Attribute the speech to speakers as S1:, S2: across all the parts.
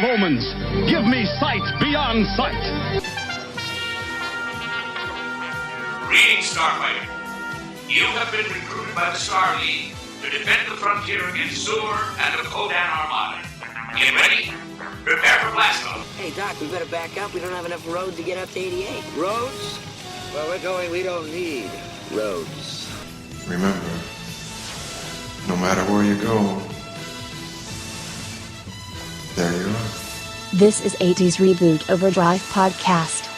S1: omens. Give me sight beyond sight.
S2: Greetings, Starfighter. You have been recruited by the Star League to defend the frontier against Sewer and the Kodan Armada. Get ready. Prepare for blast-off.
S3: Hey, Doc, we better back up. We don't have enough road to get up to 88. Roads? Where we're going, we don't need roads.
S4: Remember, no matter where you go, there you are.
S5: This is 80's Reboot Overdrive podcast.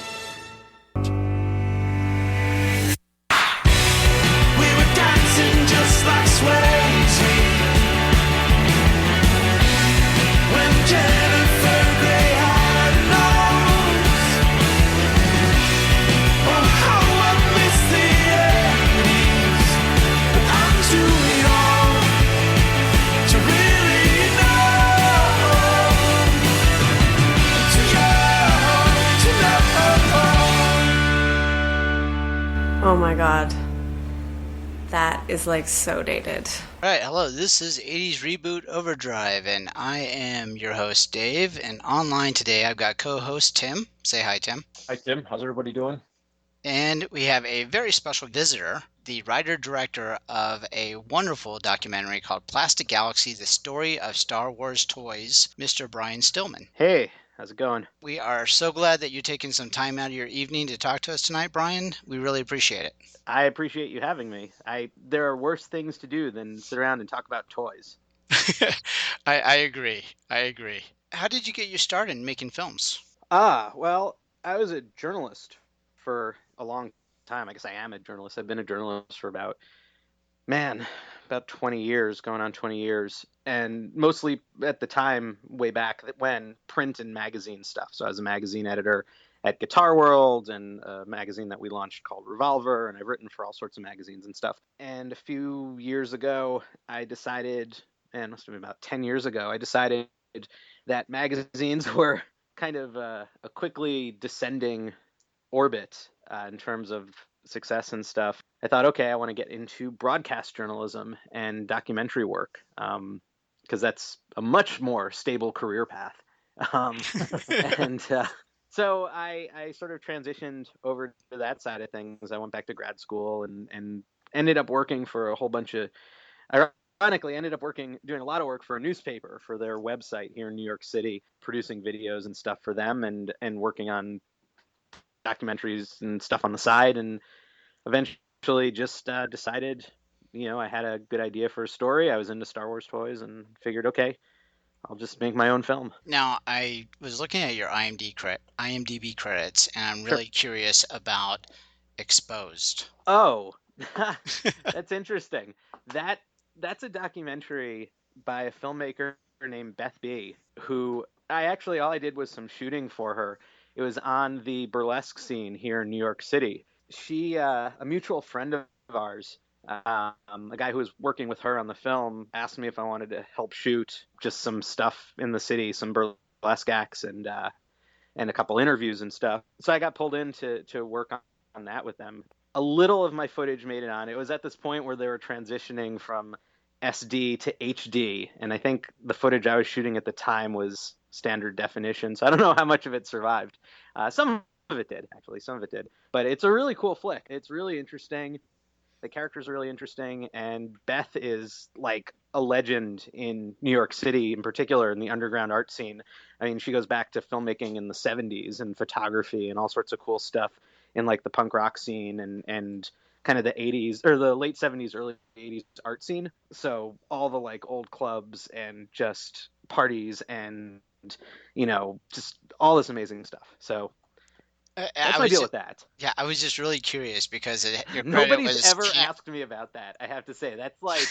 S6: We were dancing just like Swayze when Jennifer Grey had a nose. Oh, how I miss the 80s, but I'm too young to really know. Too young to know.
S7: Oh my god. That is like so dated.
S8: Alright, hello, this is 80's Reboot Overdrive, and I am your host, Dave, and online today I've got co-host Tim. Say hi, Tim.
S9: Hi, Tim. How's everybody doing?
S8: And we have a very special visitor, the writer-director of a wonderful documentary called Plastic Galaxy, The Story of Star Wars Toys, Mr. Brian Stillman.
S10: Hey, how's it going?
S8: We are so glad that you're taking some time out of your evening to talk to us tonight, Brian. We really appreciate it.
S10: I appreciate you having me. There are worse things to do than sit around and talk about toys.
S8: I agree. How did you get your start in making films?
S10: Well, I was a journalist for a long time. I guess I am a journalist. I've been a journalist for about 20 years, going on 20 years. And mostly at the time, way back when, print and magazine stuff. So I was a magazine editor at Guitar World and a magazine that we launched called Revolver, and I've written for all sorts of magazines and stuff. And a few years ago, I decided, and must have been about 10 years ago, I decided that magazines were kind of a quickly descending orbit in terms of success and stuff. I thought, okay, I want to get into broadcast journalism and documentary work, because that's a much more stable career path. So I sort of transitioned over to that side of things. I went back to grad school and ended up working for a whole bunch of, ironically, doing a lot of work for a newspaper for their website here in New York City, producing videos and stuff for them and working on documentaries and stuff on the side. And eventually just decided, I had a good idea for a story. I was into Star Wars toys and figured, okay, I'll just make my own film.
S8: Now, I was looking at your IMDb credits, and I'm really curious about Exposed.
S10: Oh, that's interesting. That's a documentary by a filmmaker named Beth B., who all I did was some shooting for her. It was on the burlesque scene here in New York City. She, a mutual friend of ours, a guy who was working with her on the film, asked me if I wanted to help shoot just some stuff in the city, some burlesque acts and a couple interviews and stuff. So I got pulled in to work on that with them. A little of my footage made it on. It was at this point where they were transitioning from SD to HD, and I think the footage I was shooting at the time was standard definition, so I don't know how much of it survived. Some of it did, actually. Some of it did. But it's a really cool flick. It's really interesting. The characters are really interesting, and Beth is like a legend in New York City, in particular in the underground art scene. I mean, she goes back to filmmaking in the 70s and photography and all sorts of cool stuff in like the punk rock scene and kind of the 80s or the late 70s, early 80s art scene. So all the like old clubs and just parties and, just all this amazing stuff. So that's my deal with that.
S8: Yeah, I was just really curious because your credit
S10: nobody's ever asked me about that. I have to say that's like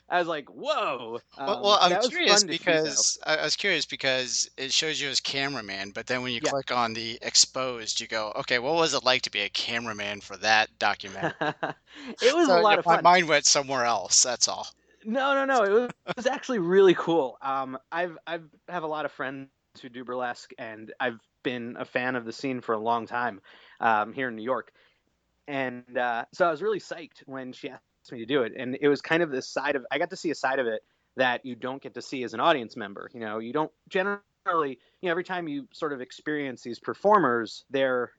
S10: I was like, whoa.
S8: Well, I'm curious because I was curious because it shows you as cameraman, but then when you click on the Exposed, you go, okay, what was it like to be a cameraman for that documentary?
S10: It was a lot of fun.
S8: My mind went somewhere else. That's all.
S10: No. It was actually really cool. I have a lot of friends who do burlesque, and I've been a fan of the scene for a long time here in New York. And so I was really psyched when she asked me to do it. And it was kind of this side of, I got to see a side of it that you don't get to see as an audience member. You don't generally every time you sort of experience these performers, they're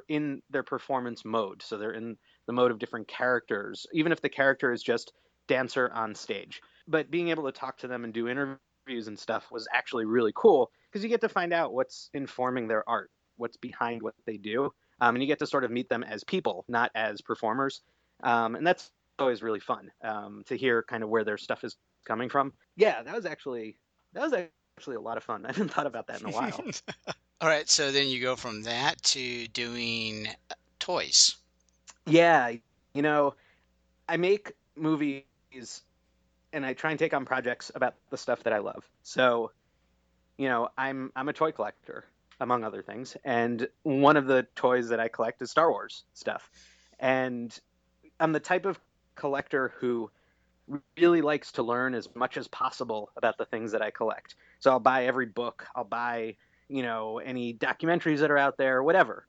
S10: in their performance mode. So they're in the mode of different characters, even if the character is just dancer on stage. But being able to talk to them and do interviews and stuff was actually really cool because you get to find out what's informing their art, what's behind what they do. And you get to sort of meet them as people, not as performers. And that's always really fun to hear kind of where their stuff is coming from. Yeah, that was actually a lot of fun. I haven't thought about that in a while.
S8: All right, so then you go from that to doing toys.
S10: Yeah, I make movies and I try and take on projects about the stuff that I love. So, I'm a toy collector, among other things, and one of the toys that I collect is Star Wars stuff. And I'm the type of collector who really likes to learn as much as possible about the things that I collect. So I'll buy every book, I'll buy, any documentaries that are out there, whatever,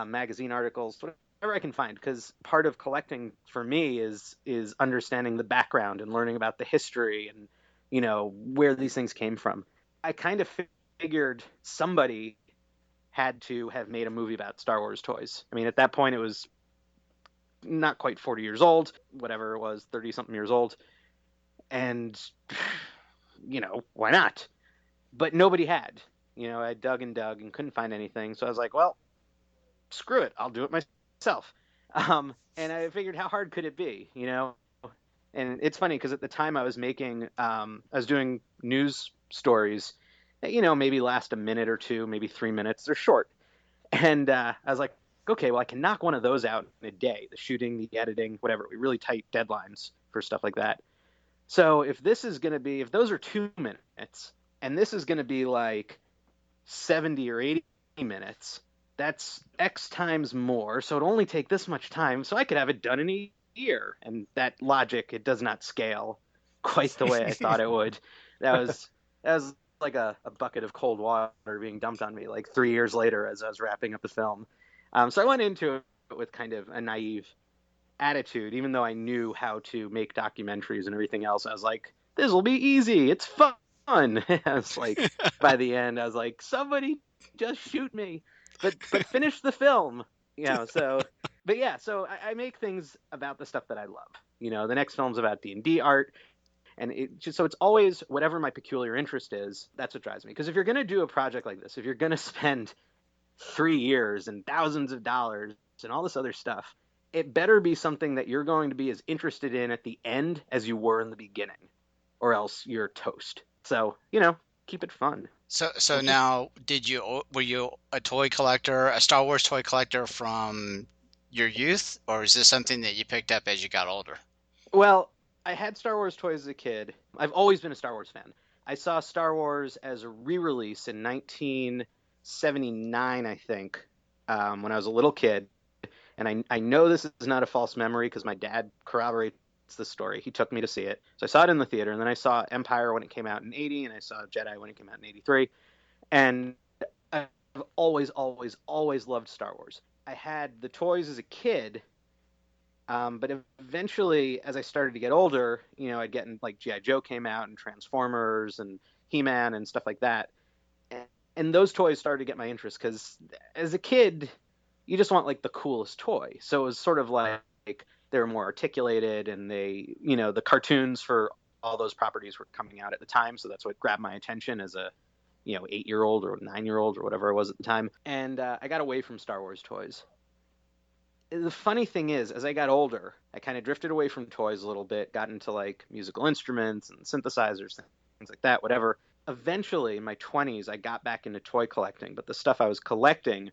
S10: magazine articles, whatever I can find, because part of collecting for me is understanding the background and learning about the history and, where these things came from. I kind of figured somebody had to have made a movie about Star Wars toys. I mean, at that point, it was not quite 40 years old, whatever it was, 30 something years old. And, why not? But nobody had. I dug and couldn't find anything. So I was like, well, screw it. I'll do it myself. And I figured, how hard could it be? And it's funny because at the time I was doing news stories that, maybe last a minute or two, maybe 3 minutes. They're short. And I was like, okay, well, I can knock one of those out in a day, the shooting, the editing, whatever. We really tight deadlines for stuff like that. So if those are 2 minutes and this is going to be like 70 or 80 minutes, that's X times more. So it'll only take this much time. So I could have it done in a year. And that logic, it does not scale quite the way I thought it would. That was like a bucket of cold water being dumped on me like 3 years later as I was wrapping up the film. So I went into it with kind of a naive attitude, even though I knew how to make documentaries and everything else. I was like, this will be easy. It's fun. I was like, by the end, I was like, somebody just shoot me, but finish the film. So I make things about the stuff that I love. The next film's about D&D art. And it's always whatever my peculiar interest is, that's what drives me. Because if you're going to do a project like this, if you're going to spend 3 years and thousands of dollars and all this other stuff, it better be something that you're going to be as interested in at the end as you were in the beginning, or else you're toast. So, keep it fun.
S8: So now, were you a toy collector, a Star Wars toy collector from your youth, or is this something that you picked up as you got older?
S10: Well, I had Star Wars toys as a kid. I've always been a Star Wars fan. I saw Star Wars as a re-release in 1979, I think, when I was a little kid. And I know this is not a false memory because my dad corroborates the story. He took me to see it. So I saw it in the theater, and then I saw Empire when it came out in 80, and I saw Jedi when it came out in 83. And I've always, always, always loved Star Wars. I had the toys as a kid, but eventually, as I started to get older, I'd get in, like, G.I. Joe came out, and Transformers, and He-Man, and stuff like that. And those toys started to get my interest, because as a kid, you just want, like, the coolest toy. So it was sort of like they were more articulated, and they, the cartoons for all those properties were coming out at the time. So that's what grabbed my attention as a, 8-year-old or 9-year-old or whatever I was at the time. And I got away from Star Wars toys. The funny thing is, as I got older, I kind of drifted away from toys a little bit, got into like musical instruments and synthesizers, things like that, whatever. Eventually, in my 20s, I got back into toy collecting, but the stuff I was collecting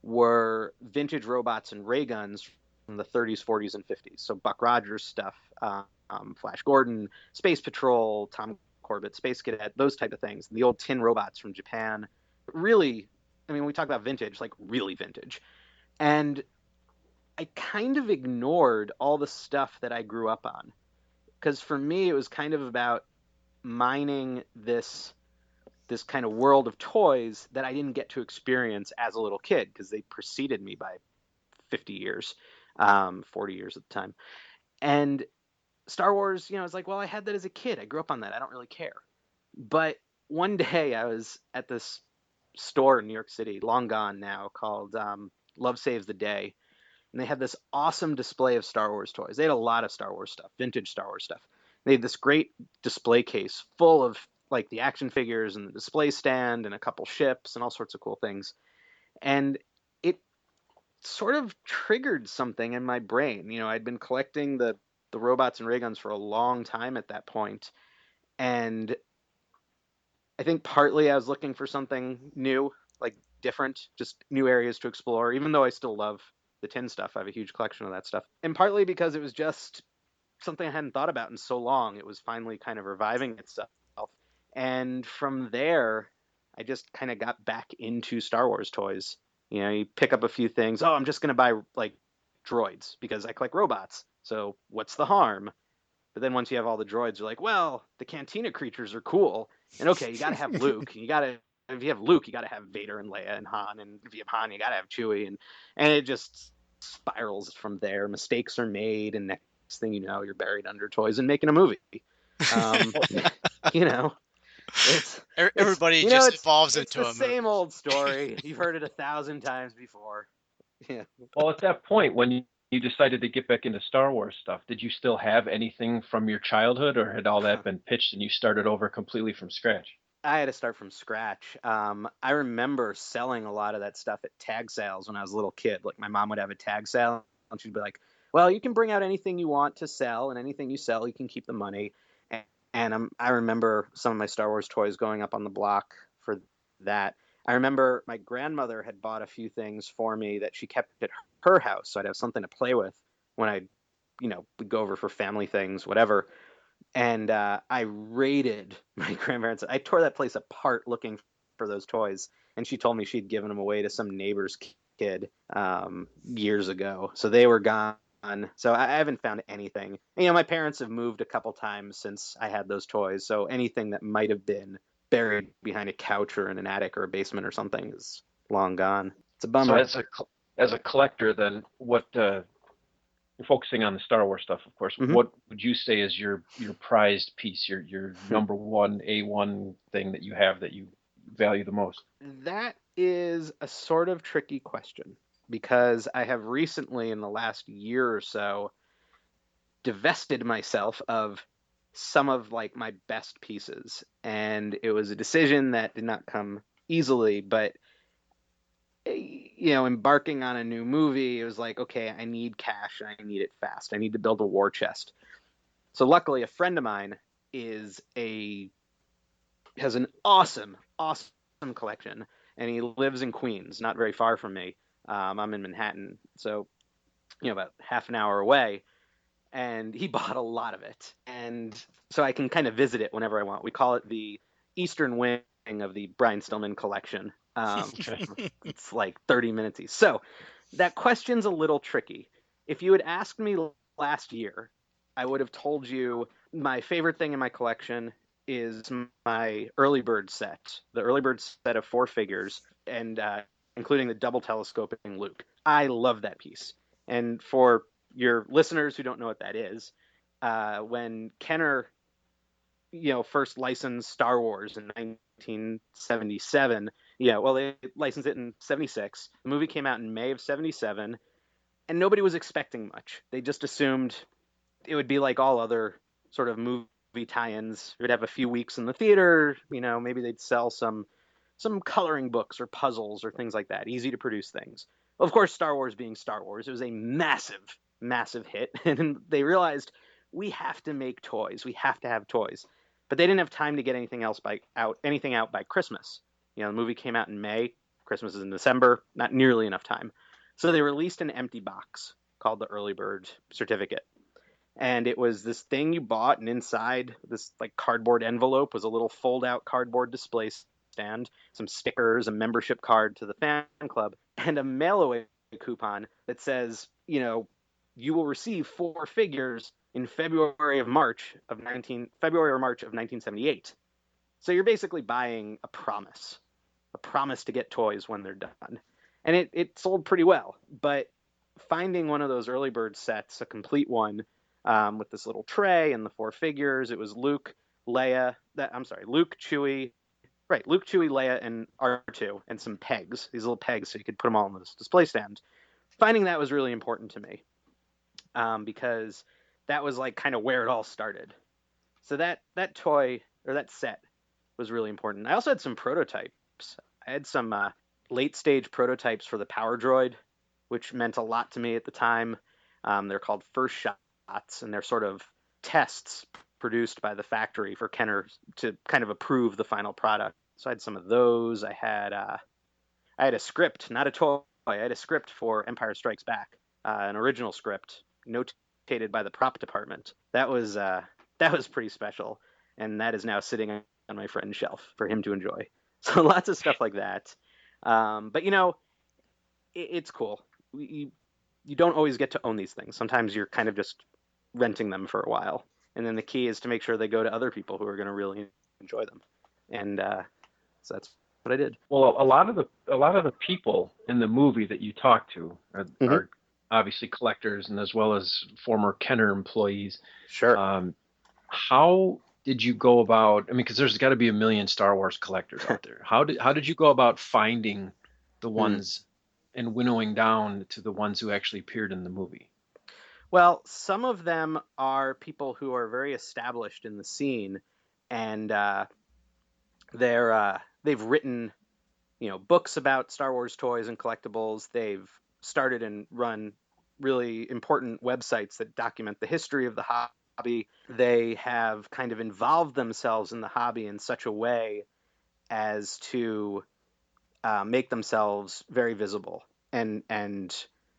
S10: were vintage robots and ray guns from the 30s, 40s, and 50s. So Buck Rogers stuff, Flash Gordon, Space Patrol, Tom Corbett, Space Cadet, those type of things. The old tin robots from Japan. Really, I mean, when we talk about vintage, like really vintage. And I kind of ignored all the stuff that I grew up on. Because for me, it was kind of about mining this kind of world of toys that I didn't get to experience as a little kid, because they preceded me by 50 years, 40 years at the time. And Star Wars, it's like, well, I had that as a kid. I grew up on that. I don't really care. But one day I was at this store in New York City, long gone now, called Love Saves the Day. And they had this awesome display of Star Wars toys. They had a lot of Star Wars stuff, vintage Star Wars stuff. They had this great display case full of like the action figures and the display stand and a couple ships and all sorts of cool things. And it sort of triggered something in my brain. You know, I'd been collecting the robots and ray guns for a long time at that point, and I think partly I was looking for something new, like different, just new areas to explore, even though I still love the tin stuff. I have a huge collection of that stuff. And partly because it was just something I hadn't thought about in so long. It was finally kind of reviving itself. And from there, I just kind of got back into Star Wars toys. You know, you pick up a few things. Oh, I'm just going to buy like droids because I collect robots. So what's the harm? But then once you have all the droids, you're like, well, the Cantina creatures are cool. And okay, you got to have Luke. If you have Luke, you got to have Vader and Leia and Han. And if you have Han, you got to have Chewie. And it just spirals from there. Mistakes are made. And next thing you know, you're buried under toys and making a movie. You know,
S8: Everybody
S10: you know,
S8: just evolves
S10: it's
S8: into
S10: the
S8: a
S10: same
S8: movie.
S10: old story. You've heard it 1,000 times before. Yeah.
S9: Well, at that point, when you decided to get back into Star Wars stuff, did you still have anything from your childhood, or had all that been pitched and you started over completely from scratch?
S10: I had to start from scratch. I remember selling a lot of that stuff at tag sales when I was a little kid. Like my mom would have a tag sale, and she'd be like, "Well, you can bring out anything you want to sell, and anything you sell, you can keep the money." And I remember some of my Star Wars toys going up on the block for that. I remember my grandmother had bought a few things for me that she kept at her house, so I'd have something to play with when I, would go over for family things, whatever. And I raided my grandparents. I tore that place apart looking for those toys, and she told me she'd given them away to some neighbor's kid years ago, so they were gone. So I haven't found anything. You know, my parents have moved a couple times since I had those toys, so anything that might have been buried behind a couch or in an attic or a basement or something is long gone. It's a bummer.
S9: So as a collector, then what? You're focusing on the Star Wars stuff, of course.
S10: Mhm.
S9: What would you say is your prized piece, your number one A1 thing that you have that you value the most?
S10: That is a sort of tricky question because I have recently, in the last year or so, divested myself of some of like my best pieces, and it was a decision that did not come easily, but embarking on a new movie, it was like, okay, I need cash and I need it fast. I need to build a war chest. So luckily a friend of mine has an awesome collection, and he lives in Queens, not very far from me. I'm in Manhattan, so about half an hour away, and he bought a lot of it, and so I can kind of visit it whenever I want. We call it the Eastern Wing of the Brian Stillman collection. It's like 30 minutes each. So that question's a little tricky. If you had asked me last year, I would have told you my favorite thing in my collection is my early bird set, the early bird set of 4 figures, and including the double telescoping Luke. I love that piece. And for your listeners who don't know what that is, when Kenner, first licensed Star Wars in 1977, they licensed it in 76. The movie came out in May of 77, and nobody was expecting much. They just assumed it would be like all other sort of movie tie-ins. It would have a few weeks in the theater, maybe they'd sell some coloring books or puzzles or things like that, easy to produce things. Of course, Star Wars being Star Wars, it was a massive hit, and they realized we have to make toys. We have to have toys. But they didn't have time to get anything out by Christmas. The movie came out in May, Christmas is in December, not nearly enough time. So they released an empty box called the Early Bird Certificate. And it was this thing you bought, and inside this like cardboard envelope was a little fold-out cardboard display stand, some stickers, a membership card to the fan club, and a mail-away coupon that says, you will receive 4 figures in February or March of 1978. So you're basically buying a promise to get toys when they're done. And it sold pretty well, but finding one of those early bird sets, a complete one, with this little tray and the 4 figures, it was Luke, Chewie, Right, Luke, Chewie, Leia, and R2, and some pegs, these little pegs, so you could put them all on this display stand. Finding that was really important to me, because that was like kind of where it all started. So that toy, or that set, was really important. I also had some prototypes. I had some late stage prototypes for the Power Droid, which meant a lot to me at the time. They're called first shots, and they're sort of tests produced by the factory for Kenner to kind of approve the final product. So I had some of those. I had a script, not a toy. I had a script for Empire Strikes Back, an original script notated by the prop department. That was pretty special, and that is now sitting on my friend's shelf for him to enjoy. So lots of stuff like that. But it's cool. You don't always get to own these things. Sometimes you're kind of just renting them for a while, and then the key is to make sure they go to other people who are going to really enjoy them. And so that's what I did.
S9: Well, a lot of the people in the movie that you talk to are obviously collectors, and as well as former Kenner employees.
S10: Sure.
S9: How did you go about? I mean, because there's got to be a million Star Wars collectors out there. How did you go about finding the ones and winnowing down to the ones who actually appeared in the movie?
S10: Well, some of them are people who are very established in the scene, and they've written, books about Star Wars toys and collectibles. They've started and run really important websites that document the history of the hobby. They have kind of involved themselves in the hobby in such a way as to make themselves very visible and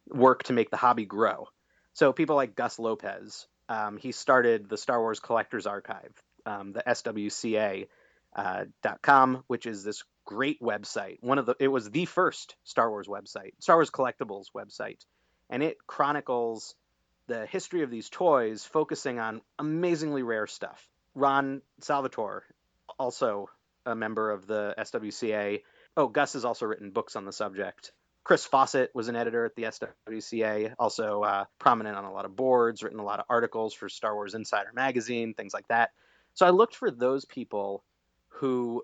S10: work to make the hobby grow. So people like Gus Lopez, he started the Star Wars Collectors Archive, the SWCA.com, which is this great website. It was the first Star Wars website, Star Wars collectibles website, and it chronicles the history of these toys, focusing on amazingly rare stuff. Ron Salvatore, also a member of the SWCA. Oh, Gus has also written books on the subject. Chris Fawcett was an editor at the SWCA, also prominent on a lot of boards, written a lot of articles for Star Wars Insider magazine, things like that. So I looked for those people who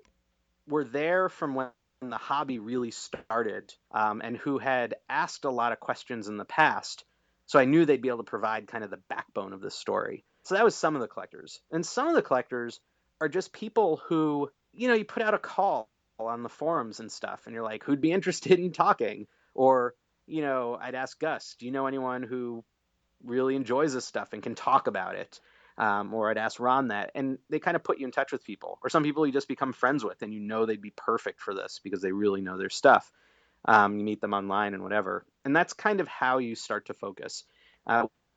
S10: were there from when the hobby really started, and who had asked a lot of questions in the past. So I knew they'd be able to provide kind of the backbone of this story. So that was some of the collectors. And some of the collectors are just people who, you put out a call on the forums and stuff, and you're like, who'd be interested in talking? Or, I'd ask Gus, do you know anyone who really enjoys this stuff and can talk about it? Or I'd ask Ron that, and they kind of put you in touch with people, or some people you just become friends with, and they'd be perfect for this because they really know their stuff. You meet them online and whatever. And that's kind of how you start to focus.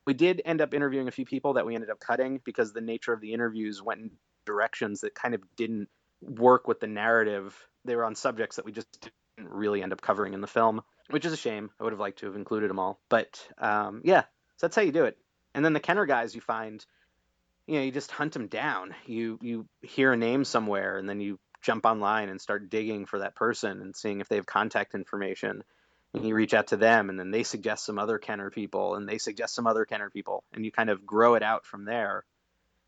S10: We did end up interviewing a few people that we ended up cutting because the nature of the interviews went in directions that kind of didn't work with the narrative. They were on subjects that we just didn't really end up covering in the film, which is a shame. I would have liked to have included them all. But so that's how you do it. And then the Kenner guys you find, you just hunt them down. You hear a name somewhere, and then you jump online and start digging for that person and seeing if they have contact information. And you reach out to them, and then they suggest some other Kenner people, and they suggest some other Kenner people. And you kind of grow it out from there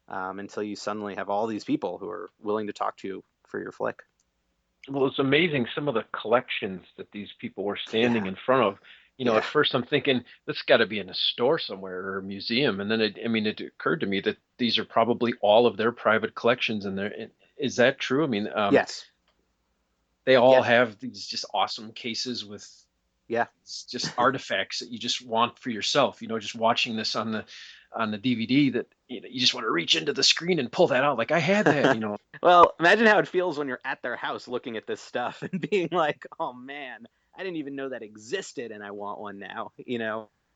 S10: until you suddenly have all these people who are willing to talk to you for your flick.
S9: Well, it's amazing some of the collections that these people were standing in front of. At first I'm thinking this got to be in a store somewhere or a museum, and then it occurred to me that these are probably all of their private collections. And is that true? I mean,
S10: yes,
S9: they all have these just awesome cases with just artifacts that you just want for yourself. Just watching this on the DVD, that you just want to reach into the screen and pull that out. Like I had that.
S10: Well, imagine how it feels when you're at their house looking at this stuff and being like, oh man, I didn't even know that existed, and I want one now.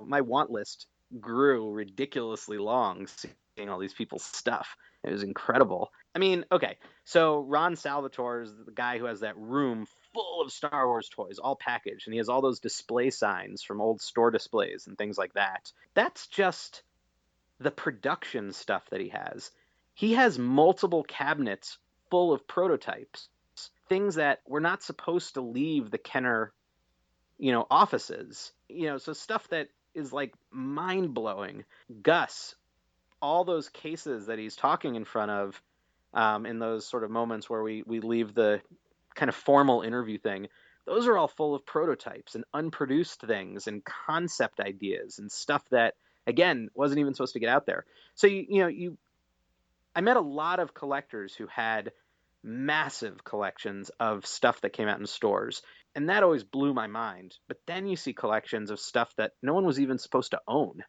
S10: My want list grew ridiculously long seeing all these people's stuff. It was incredible. I mean, okay, so Ron Salvatore is the guy who has that room full of Star Wars toys, all packaged, and he has all those display signs from old store displays and things like that. That's just the production stuff that he has. He has multiple cabinets full of prototypes, things that were not supposed to leave the Kenner offices, so stuff that is like mind blowing. Gus, all those cases that he's talking in front of, in those sort of moments where we leave the kind of formal interview thing, those are all full of prototypes and unproduced things and concept ideas and stuff that, again, wasn't even supposed to get out there. So I met a lot of collectors who had massive collections of stuff that came out in stores, and that always blew my mind. But then you see collections of stuff that no one was even supposed to own.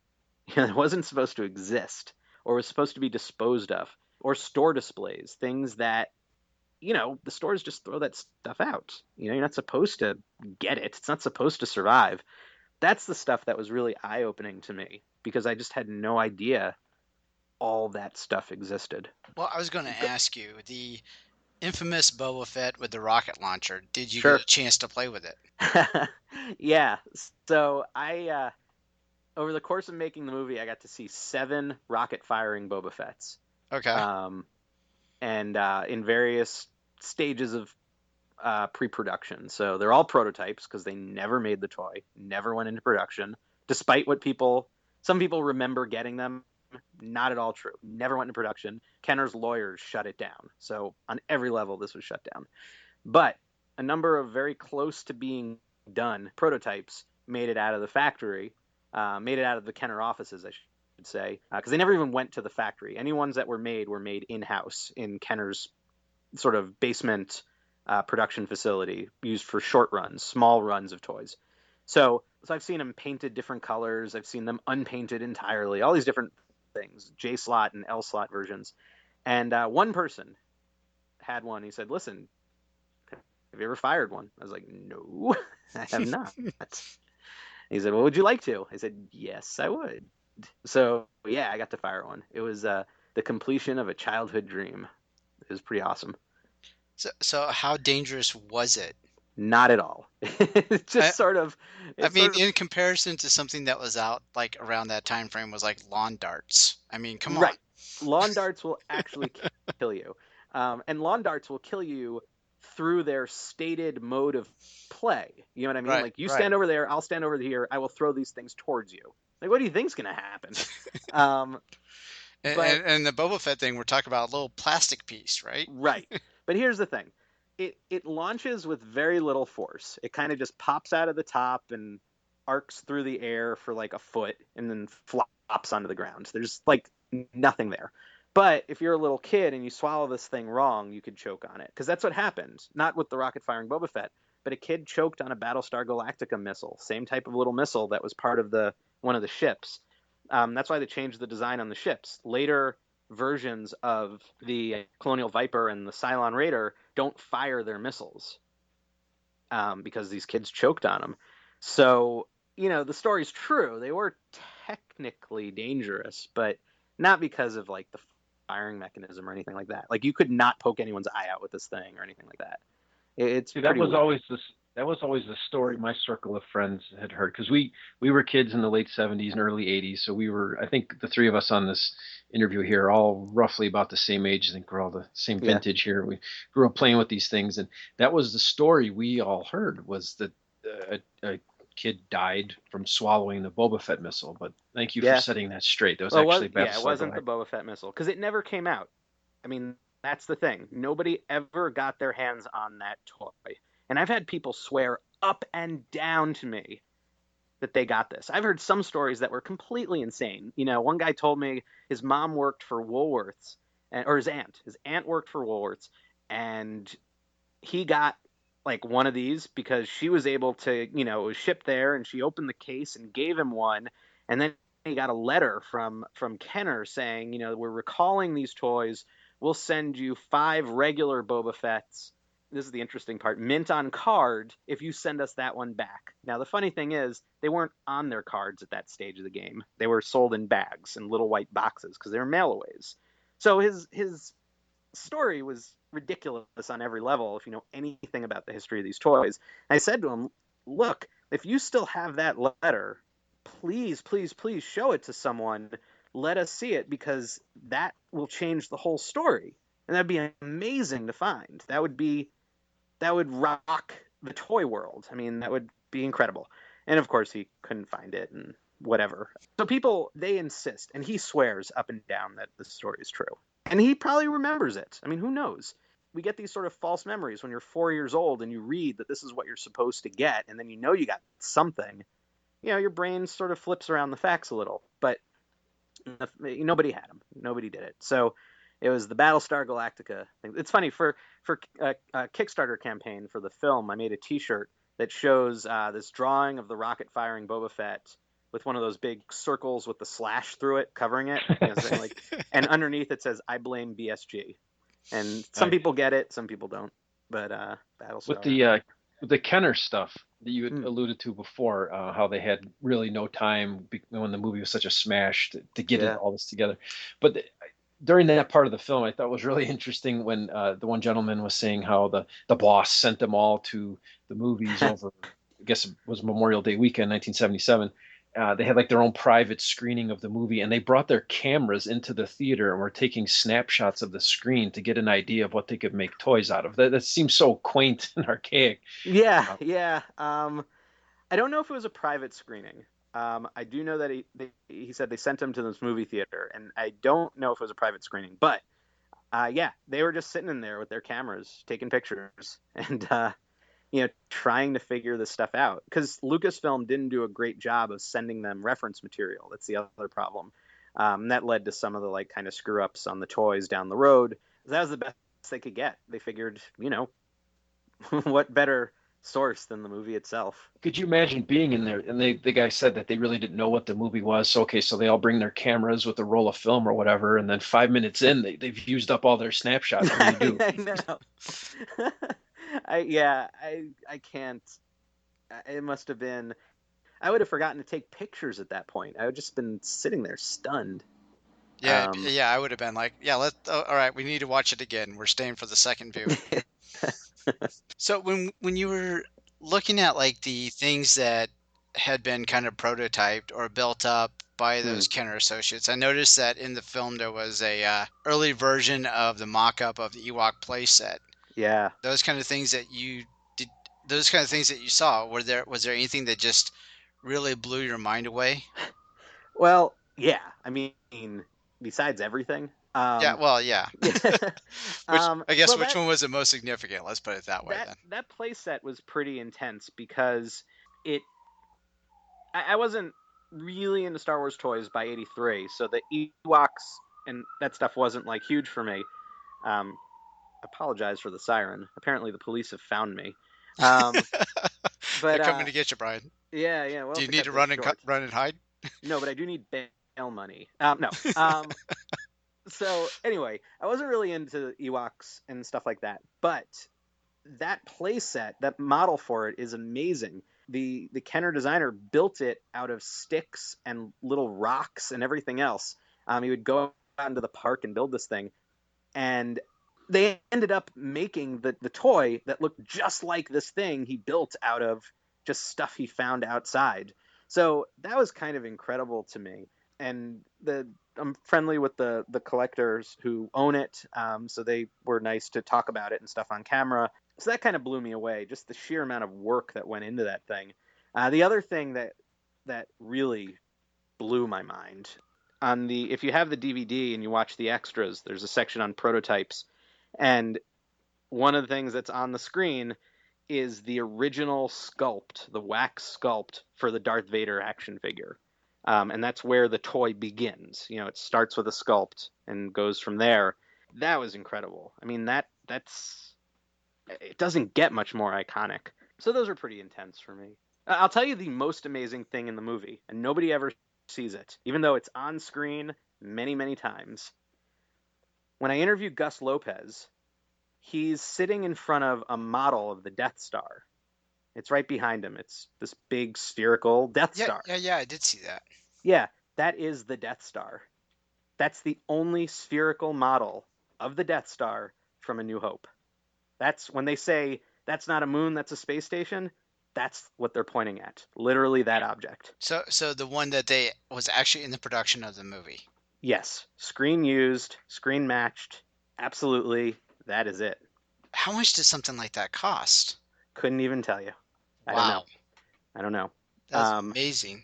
S10: It wasn't supposed to exist, or was supposed to be disposed of, or store displays, things that, the stores just throw that stuff out. You're not supposed to get it. It's not supposed to survive. That's the stuff that was really eye-opening to me, because I just had no idea all that stuff existed.
S8: Well, I was going to ask you, the infamous Boba Fett with the rocket launcher, did you
S10: Sure.
S8: get a chance to play with it?
S10: Yeah. So I, over the course of making the movie, I got to see 7 rocket-firing Boba Fetts.
S8: Okay.
S10: And in various stages of pre-production. So they're all prototypes because they never made the toy, never went into production, despite what some people remember getting them. Not at all true. Never went into production. Kenner's lawyers shut it down. So on every level, this was shut down. But a number of very close to being done prototypes made it out of the factory, made it out of the Kenner offices, I should say, because they never even went to the factory. Any ones that were made in-house in Kenner's sort of basement production facility used for short runs, small runs of toys. So I've seen them painted different colors. I've seen them unpainted entirely, all these different things, J slot and L slot versions. And one person had one. He said, "Listen, have you ever fired one?" I was like, "No, I have not." He said, "Well, would you like to?" I said, "Yes, I would." So yeah, I got to fire one. It was the completion of a childhood dream. It was pretty awesome.
S8: So how dangerous was it?
S10: Not at all. It's just
S8: in comparison to something that was out like around that time frame, was like lawn darts. I mean, come on.
S10: Right. Lawn darts will actually kill you. And lawn darts will kill you through their stated mode of play. You know what I mean?
S8: Right,
S10: like, you
S8: right.
S10: stand over there, I'll stand over here, I will throw these things towards you. Like, what do you think's going to happen?
S8: And the Boba Fett thing, we're talking about a little plastic piece, right?
S10: Right. But here's the thing. It launches with very little force. It kind of just pops out of the top and arcs through the air for like a foot and then flops onto the ground. There's like nothing there. But if you're a little kid and you swallow this thing wrong, you could choke on it. Because that's what happened. Not with the rocket-firing Boba Fett, but a kid choked on a Battlestar Galactica missile. Same type of little missile that was part of one of the ships. That's why they changed the design on the ships. Later versions of the Colonial Viper and the Cylon Raider don't fire their missiles because these kids choked on them. So, the story's true. They were technically dangerous, but not because of like the firing mechanism or anything like that. Like, you could not poke anyone's eye out with this thing or anything like that.
S9: That was always the story my circle of friends had heard, because we were kids in the late 70s and early 80s. So I think the three of us on this interview here are all roughly about the same age. I think we're all the same vintage here. We grew up playing with these things, and that was the story we all heard, was that a kid died from swallowing the Boba Fett missile. But thank you for setting that straight. That was actually Battlestar
S10: it wasn't the Boba Fett missile, because it never came out. I mean, that's the thing. Nobody ever got their hands on that toy. And I've had people swear up and down to me that they got this. I've heard some stories that were completely insane. One guy told me his mom worked for Woolworths, or his aunt. His aunt worked for Woolworths, and he got like one of these because she was able to, it was shipped there, and she opened the case and gave him one. And then he got a letter from Kenner saying, we're recalling these toys. We'll send you 5 regular Boba Fetts. This is the interesting part, mint on card, if you send us that one back. Now, the funny thing is, they weren't on their cards at that stage of the game. They were sold in bags and little white boxes because they were mail-aways. So his story was ridiculous on every level if you know anything about the history of these toys. And I said to him, look, if you still have that letter, please, please, please show it to someone. Let us see it, because that will change the whole story. And that'd be amazing to find. That would rock the toy world. I mean, that would be incredible. And of course, he couldn't find it and whatever. So people, they insist, and he swears up and down that the story is true. And he probably remembers it. I mean, who knows? We get these sort of false memories when you're 4 years old and you read that this is what you're supposed to get, and then you know you got something. Your brain sort of flips around the facts a little. But nobody had them. Nobody did it. So it was the Battlestar Galactica thing. It's funny, for a Kickstarter campaign for the film, I made a T-shirt that shows this drawing of the rocket firing Boba Fett with one of those big circles with the slash through it, covering it. And underneath it says, "I blame BSG." And some people get it, some people don't. But Battlestar.
S9: With the Kenner stuff that you had alluded to before, how they had really no time when the movie was such a smash to get it all this together. But during that part of the film, I thought was really interesting when the one gentleman was saying how the boss sent them all to the movies over, I guess it was Memorial Day weekend, 1977. They had like their own private screening of the movie, and they brought their cameras into the theater and were taking snapshots of the screen to get an idea of what they could make toys out of. That seems so quaint and archaic.
S10: Yeah. I don't know if it was a private screening. I do know that he said they sent him to this movie theater, and I don't know if it was a private screening, but they were just sitting in there with their cameras taking pictures and trying to figure this stuff out, because Lucasfilm didn't do a great job of sending them reference material. That's the other problem. That led to some of the kind of screw ups on the toys down the road. That was the best they could get. They figured, what better source than the movie itself.
S9: Could you imagine being in there? And the guy said that they really didn't know what the movie was. So they all bring their cameras with a roll of film or whatever, and then 5 minutes in, they've used up all their snapshots. What do you do?
S10: I know. I can't. It must have been. I would have forgotten to take pictures at that point. I would just been sitting there stunned.
S8: Yeah, I would have been like, all right, we need to watch it again. We're staying for the second view. So when you were looking at the things that had been kind of prototyped or built up by those Kenner associates, I noticed that in the film there was a early version of the mock-up of the Ewok playset.
S10: Yeah.
S8: Those kind of things that you did, those kind of things that you saw, was there anything that just really blew your mind away?
S10: Well, yeah. I mean, besides everything.
S8: Yeah. Which one was the most significant? Let's put it that way.
S10: That playset was pretty intense because I wasn't really into Star Wars toys by '83, so the Ewoks and that stuff wasn't huge for me. Apologize for the siren. Apparently, the police have found me. But
S8: they're coming to get you, Brian.
S10: Yeah. Well,
S8: do you need to run and hide?
S10: No, but I do need bail money. No. So anyway, I wasn't really into Ewoks and stuff like that, but that playset, that model for it is amazing. The Kenner designer built it out of sticks and little rocks and everything else. He would go out into the park and build this thing, and they ended up making the toy that looked just like this thing he built out of just stuff he found outside. So that was kind of incredible to me. And I'm friendly with the collectors who own it, so they were nice to talk about it and stuff on camera. So that kind of blew me away, just the sheer amount of work that went into that thing. The other thing that really blew my mind, if you have the DVD and you watch the extras, there's a section on prototypes, and one of the things that's on the screen is the original sculpt, the wax sculpt for the Darth Vader action figure. And that's where the toy begins. It starts with a sculpt and goes from there. That was incredible. I mean, it doesn't get much more iconic. So those are pretty intense for me. I'll tell you the most amazing thing in the movie, and nobody ever sees it, even though it's on screen many, many times. When I interviewed Gus Lopez, he's sitting in front of a model of the Death Star. It's right behind him. It's this big spherical Death Star.
S8: Yeah, I did see that.
S10: Yeah, that is the Death Star. That's the only spherical model of the Death Star from A New Hope. That's when they say that's not a moon, that's a space station. That's what they're pointing at. Literally that object.
S8: So the one that was actually in the production of the movie.
S10: Yes. Screen used, screen matched. Absolutely. That is it.
S8: How much does something like that cost?
S10: Couldn't even tell you.
S8: Wow.
S10: I don't know.
S8: That's amazing.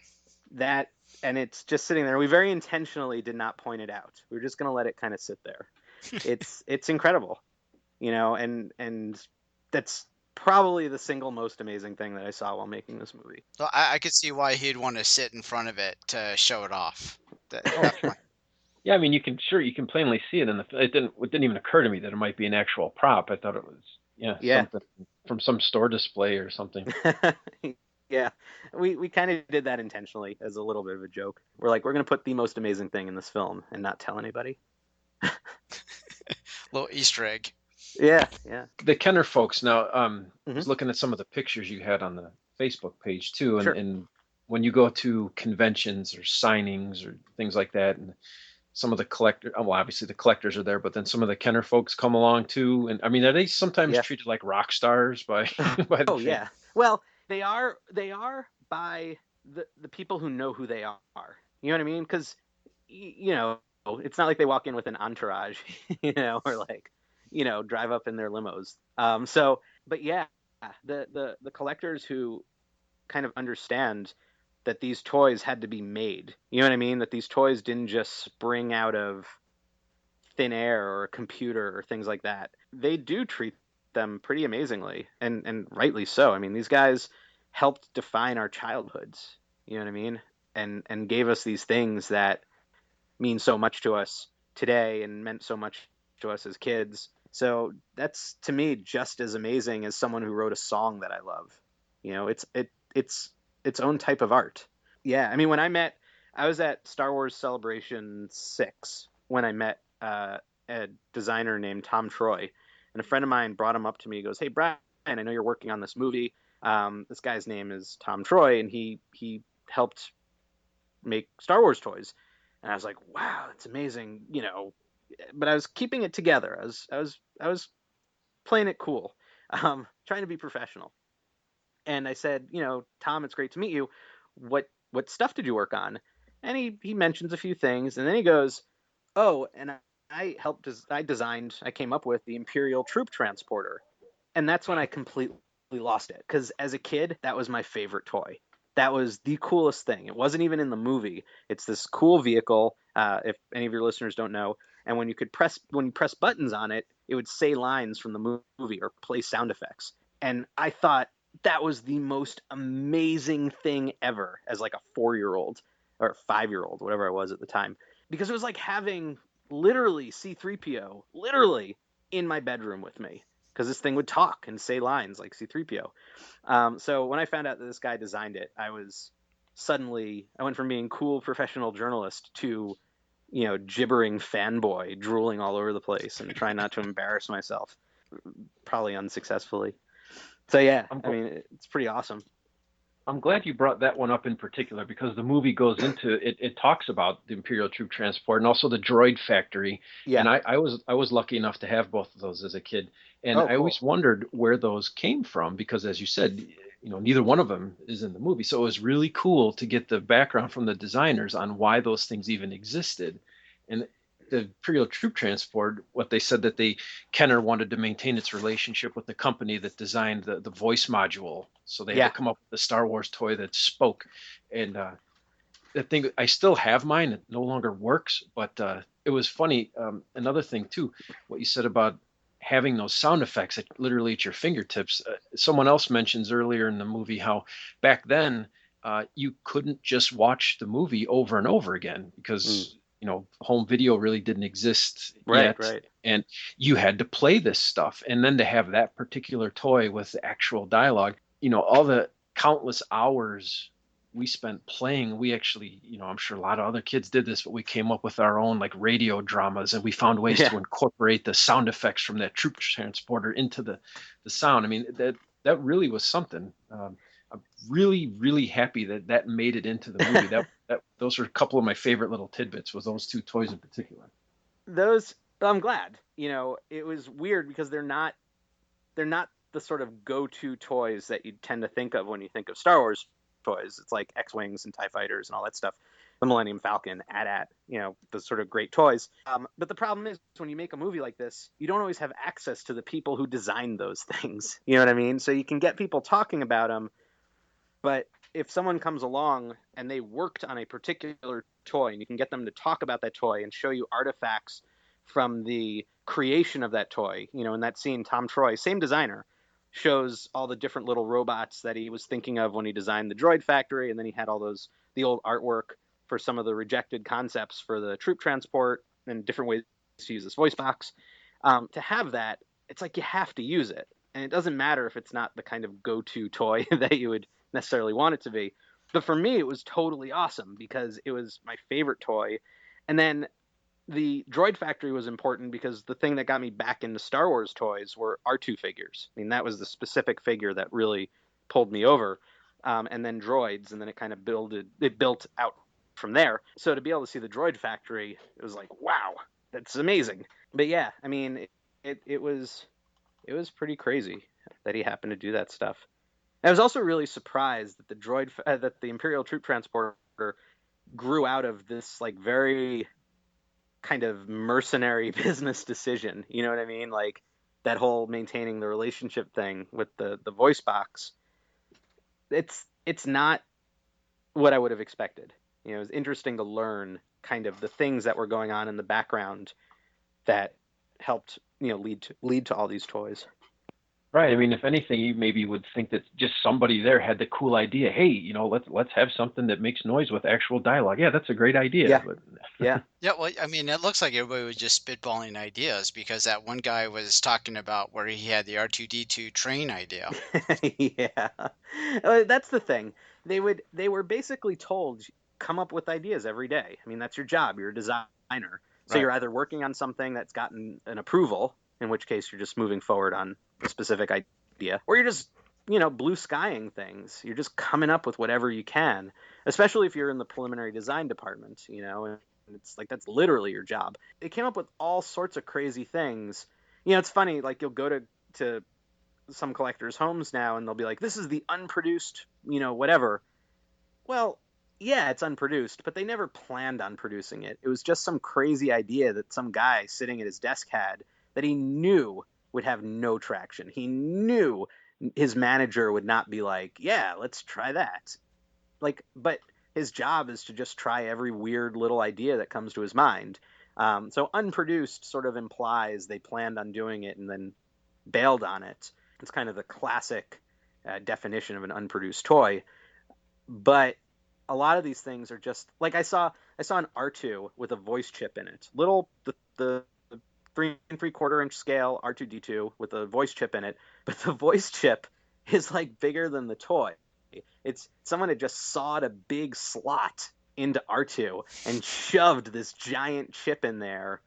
S10: And it's just sitting there. We very intentionally did not point it out. We were just going to let it kind of sit there. It's incredible, and that's probably the single most amazing thing that I saw while making this movie.
S8: So I could see why he'd want to sit in front of it to show it off. Definitely.
S9: Yeah, I mean, you can plainly see it in the. It didn't even occur to me that it might be an actual prop. I thought it was something from some store display or something.
S10: Yeah, we kind of did that intentionally as a little bit of a joke. We're like, we're gonna put the most amazing thing in this film and not tell anybody.
S8: Little Easter egg.
S10: Yeah.
S9: The Kenner folks. Now, I
S10: Mm-hmm.
S9: was looking at some of the pictures you had on the Facebook page too, and,
S10: Sure.
S9: and when you go to conventions or signings or things like that, and some of the obviously the collectors are there, but then some of the Kenner folks come along too. And I mean, are they sometimes treated like rock stars by by the fans?
S10: Yeah. Well, they are by the people who know who they are. You know what I mean? Because it's not like they walk in with an entourage, or like, drive up in their limos. But yeah, the collectors who kind of understand that these toys had to be made. You know what I mean? That these toys didn't just spring out of thin air or a computer or things like that. They do treat them pretty amazingly, and rightly so. I mean, these guys helped define our childhoods. You know what I mean? And gave us these things that mean so much to us today and meant so much to us as kids. So that's, to me, just as amazing as someone who wrote a song that I love. It's its own type of art. Yeah, I mean, I was at Star Wars Celebration 6 when I met a designer named Tom Troy, and a friend of mine brought him up to me. He goes, "Hey, Brian, I know you're working on this movie. This guy's name is Tom Troy, and he helped make Star Wars toys." And I was like, "Wow, that's amazing," But I was keeping it together. I was playing it cool, trying to be professional. And I said, "Tom, it's great to meet you. What stuff did you work on?" And he mentions a few things, and then he goes, "Oh, and I came up with the Imperial Troop Transporter." And that's when I completely lost it, because as a kid, that was my favorite toy. That was the coolest thing. It wasn't even in the movie. It's this cool vehicle, if any of your listeners don't know. And when you press buttons on it, it would say lines from the movie or play sound effects. And I thought that was the most amazing thing ever as like a 4-year-old or 5-year-old, whatever I was at the time, because it was like having literally C-3PO literally in my bedroom with me, because this thing would talk and say lines like C-3PO. So when I found out that this guy designed it, I went from being cool professional journalist to, gibbering fanboy, drooling all over the place and trying not to embarrass myself, probably unsuccessfully. So yeah, I mean, it's pretty awesome.
S9: I'm glad you brought that one up in particular, because the movie goes into it. It talks about the Imperial Troop Transport and also the Droid Factory.
S10: Yeah.
S9: And I was lucky enough to have both of those as a kid. And
S10: Oh,
S9: I always wondered where those came from, because as you said, neither one of them is in the movie. So it was really cool to get the background from the designers on why those things even existed. And the Imperial Troop Transport, what they said that Kenner wanted to maintain its relationship with the company that designed the voice module. So they had to come up with a Star Wars toy that spoke. And that thing, I still have mine. It no longer works, but it was funny. Another thing too, what you said about having those sound effects literally at your fingertips. Someone else mentions earlier in the movie how back then you couldn't just watch the movie over and over again, because home video really didn't exist yet.
S10: Right.
S9: And you had to play this stuff. And then to have that particular toy with the actual dialogue, all the countless hours we spent playing, we actually, I'm sure a lot of other kids did this, but we came up with our own like radio dramas, and we found ways to incorporate the sound effects from that troop transporter into the sound. I mean, that really was something. I'm really, really happy that made it into the movie. Those are a couple of my favorite little tidbits, with those two toys in particular.
S10: I'm glad. It was weird because they're not the sort of go-to toys that you tend to think of when you think of Star Wars toys. It's like X-Wings and TIE Fighters and all that stuff. The Millennium Falcon, AT-AT, the sort of great toys. But the problem is, when you make a movie like this, you don't always have access to the people who designed those things. You know what I mean? So you can get people talking about them, but if someone comes along and they worked on a particular toy, and you can get them to talk about that toy and show you artifacts from the creation of that toy. You know, in that scene, Tom Troy, same designer, shows all the different little robots that he was thinking of when he designed the Droid Factory, and then he had all the old artwork for some of the rejected concepts for the troop transport and different ways to use this voice box. To have that, it's like you have to use it. And it doesn't matter if it's not the kind of go-to toy that you would necessarily want it to be. But for me, it was totally awesome because it was my favorite toy. And then the Droid Factory was important because the thing that got me back into Star Wars toys were R2 figures. I mean, that was the specific figure that really pulled me over. And then droids, and then it kind of built out from there. So to be able to see the Droid Factory, it was like, wow, that's amazing. But yeah, I mean, it was pretty crazy that he happened to do that stuff. I was also really surprised that that the Imperial Troop Transporter grew out of this like very kind of mercenary business decision. You know what I mean? Like that whole maintaining the relationship thing with the voice box. It's not what I would have expected. You know, it was interesting to learn kind of the things that were going on in the background that helped, you know, lead to all these toys.
S9: Right. I mean, if anything, you maybe would think that just somebody there had the cool idea. Hey, you know, let's have something that makes noise with actual dialogue. Yeah, that's a great idea.
S10: Yeah.
S9: But...
S10: Yeah.
S8: Yeah, well, I mean, it looks like everybody was just spitballing ideas because that one guy was talking about where he had the R2D2 train idea.
S10: Yeah. That's the thing. They were basically told, come up with ideas every day. I mean, that's your job. You're a designer. So
S9: Right.
S10: You're either working on something that's gotten an approval, in which case you're just moving forward on a specific idea, or you're just, you know, blue skying things. You're just coming up with whatever you can, especially if you're in the preliminary design department, you know, and it's like that's literally your job. They came up with all sorts of crazy things. You know, it's funny, like you'll go to some collectors' homes now and they'll be like, this is the unproduced, you know, whatever. Well, yeah, it's unproduced, but they never planned on producing it. It was just some crazy idea that some guy sitting at his desk had that he knew would have no traction. He knew his manager would not be like, yeah, let's try that. Like, but his job is to just try every weird little idea that comes to his mind. So unproduced sort of implies they planned on doing it and then bailed on it. It's kind of the classic definition of an unproduced toy. But a lot of these things are just like I saw an R2 with a voice chip in it. The 3 3/4 inch scale R2D2 with a voice chip in it, but the voice chip is like bigger than the toy. It's someone had just sawed a big slot into R2 and shoved this giant chip in there.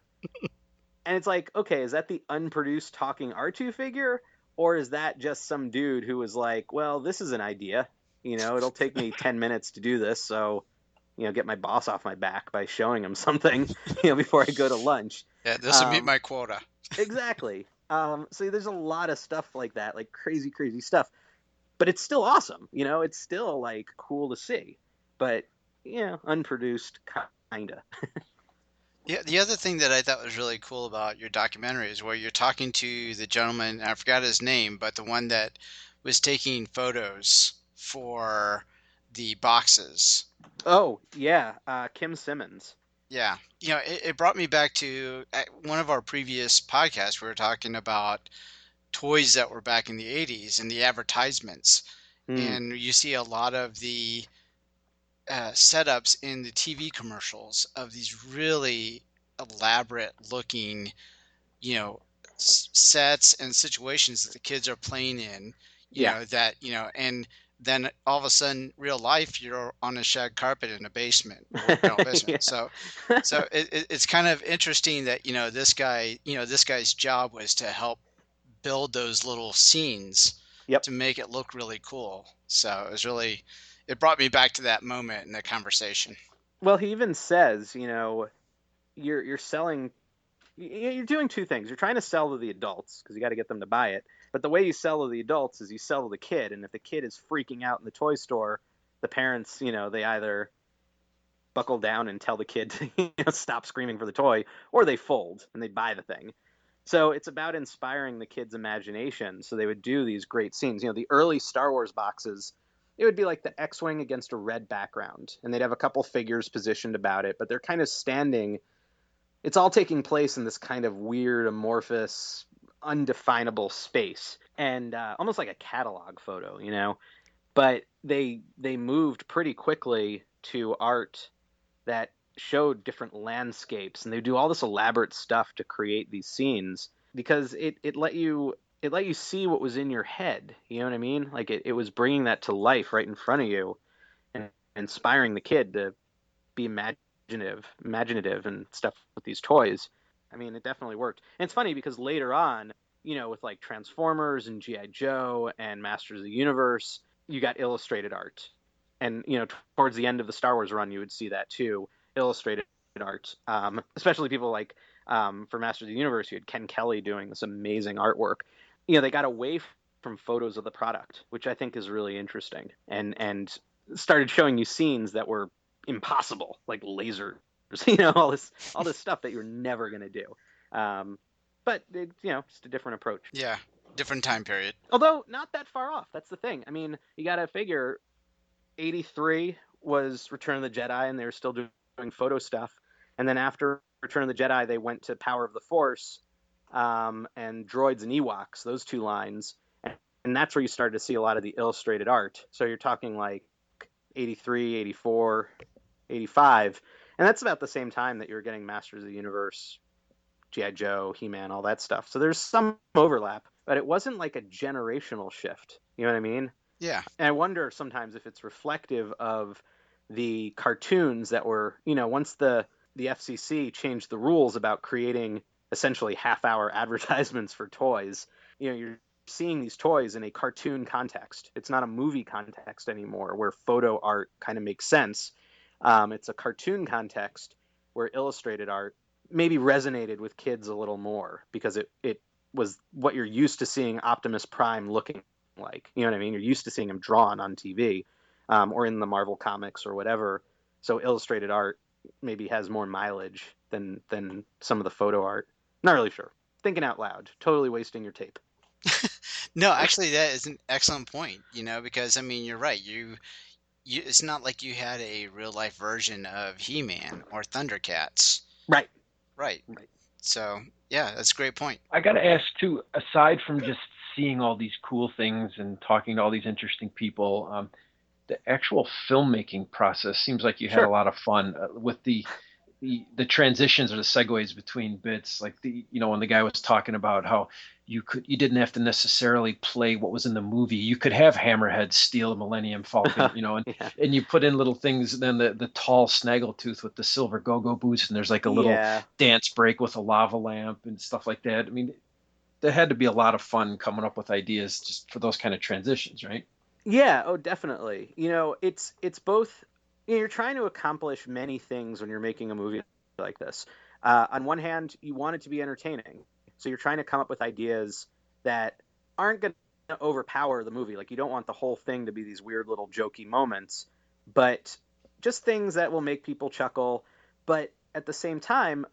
S10: And it's like, okay, is that the unproduced talking R2 figure? Or is that just some dude who was like, well, this is an idea. You know, it'll take me 10 minutes to do this. So, you know, get my boss off my back by showing him something, you know, before I go to lunch.
S8: Yeah, this will meet my quota.
S10: Exactly. So there's a lot of stuff like that, like crazy, crazy stuff. But it's still awesome. You know, it's still like cool to see. But, you know, unproduced, kinda.
S8: Yeah, the other thing that I thought was really cool about your documentary is where you're talking to the gentleman, and I forgot his name, but the one that was taking photos for the boxes.
S10: Oh, yeah. Kim Simmons.
S8: Yeah. You know, it brought me back to one of our previous podcasts. We were talking about toys that were back in the 80s and the advertisements. And you see a lot of the setups in the TV commercials of these really elaborate looking, you know, sets and situations that the kids are playing in, you know, that, you know, and then all of a sudden real life, you're on a shag carpet in a basement. So it's kind of interesting that, you know, this guy's job was to help build those little scenes to make it look really cool. So it brought me back to that moment in the conversation.
S10: Well, he even says, you know, you're selling, you're doing two things. You're trying to sell to the adults because you got to get them to buy it. But the way you sell to the adults is you sell to the kid. And if the kid is freaking out in the toy store, the parents, you know, they either buckle down and tell the kid to, you know, stop screaming for the toy, or they fold and they buy the thing. So it's about inspiring the kids' imagination. So they would do these great scenes. You know, the early Star Wars boxes, it would be like the X-Wing against a red background. And they'd have a couple figures positioned about it, but they're kind of standing it's all taking place in this kind of weird, amorphous, undefinable space, and almost like a catalog photo, you know. But they moved pretty quickly to art that showed different landscapes, and they do all this elaborate stuff to create these scenes because it let you see what was in your head. You know what I mean? Like it was bringing that to life right in front of you and inspiring the kid to be imaginative and stuff with these toys. I mean, it definitely worked. And it's funny because later on, you know, with like Transformers and G.I. Joe and Masters of the Universe, you got illustrated art. And, you know, towards the end of the Star Wars run, you would see that too, illustrated art. Especially people like, for Masters of the Universe, you had Ken Kelly doing this amazing artwork. You know, they got away from photos of the product, which I think is really interesting, and started showing you scenes that were impossible, like lasers, you know, all this stuff that you're never going to do. But it, you know, just a different approach.
S8: Yeah, different time period.
S10: Although not that far off. That's the thing. I mean, you got to figure 83 was Return of the Jedi, and they were still doing photo stuff. And then after Return of the Jedi, they went to Power of the Force, and Droids and Ewoks, those two lines. And that's where you started to see a lot of the illustrated art. So you're talking like 83, 84, 85. And that's about the same time that you're getting Masters of the Universe, G.I. Joe, He-Man, all that stuff. So there's some overlap, but it wasn't like a generational shift. You know what I mean?
S8: Yeah.
S10: And I wonder sometimes if it's reflective of the cartoons that were, you know, once the FCC changed the rules about creating essentially half-hour advertisements for toys, you know, you're seeing these toys in a cartoon context. It's not a movie context anymore where photo art kind of makes sense. It's a cartoon context where illustrated art maybe resonated with kids a little more because it was what you're used to seeing Optimus Prime looking like. You know what I mean? You're used to seeing him drawn on TV, or in the Marvel comics or whatever. So illustrated art maybe has more mileage than some of the photo art. Not really sure. Thinking out loud. Totally wasting your tape.
S8: No, actually, that is an excellent point, you know, because, I mean, you're right. You it's not like you had a real-life version of He-Man or Thundercats.
S10: Right.
S8: Right. So, yeah, that's a great point.
S9: I got to ask, too, aside from just seeing all these cool things and talking to all these interesting people, the actual filmmaking process seems like you had a lot of fun with the transitions or the segues between bits, like when the guy was talking about how you didn't have to necessarily play what was in the movie. You could have Hammerhead steal a Millennium Falcon, and you put in little things. Then the tall Snaggletooth with the silver go-go boots, and there's like a little dance break with a lava lamp and stuff like that. I mean, there had to be a lot of fun coming up with ideas just for those kind of transitions, right?
S10: Yeah. Oh, definitely. It's both. You're trying to accomplish many things when you're making a movie like this. On one hand, you want it to be entertaining. So you're trying to come up with ideas that aren't going to overpower the movie. Like, you don't want the whole thing to be these weird little jokey moments, but just things that will make people chuckle, but at the same time,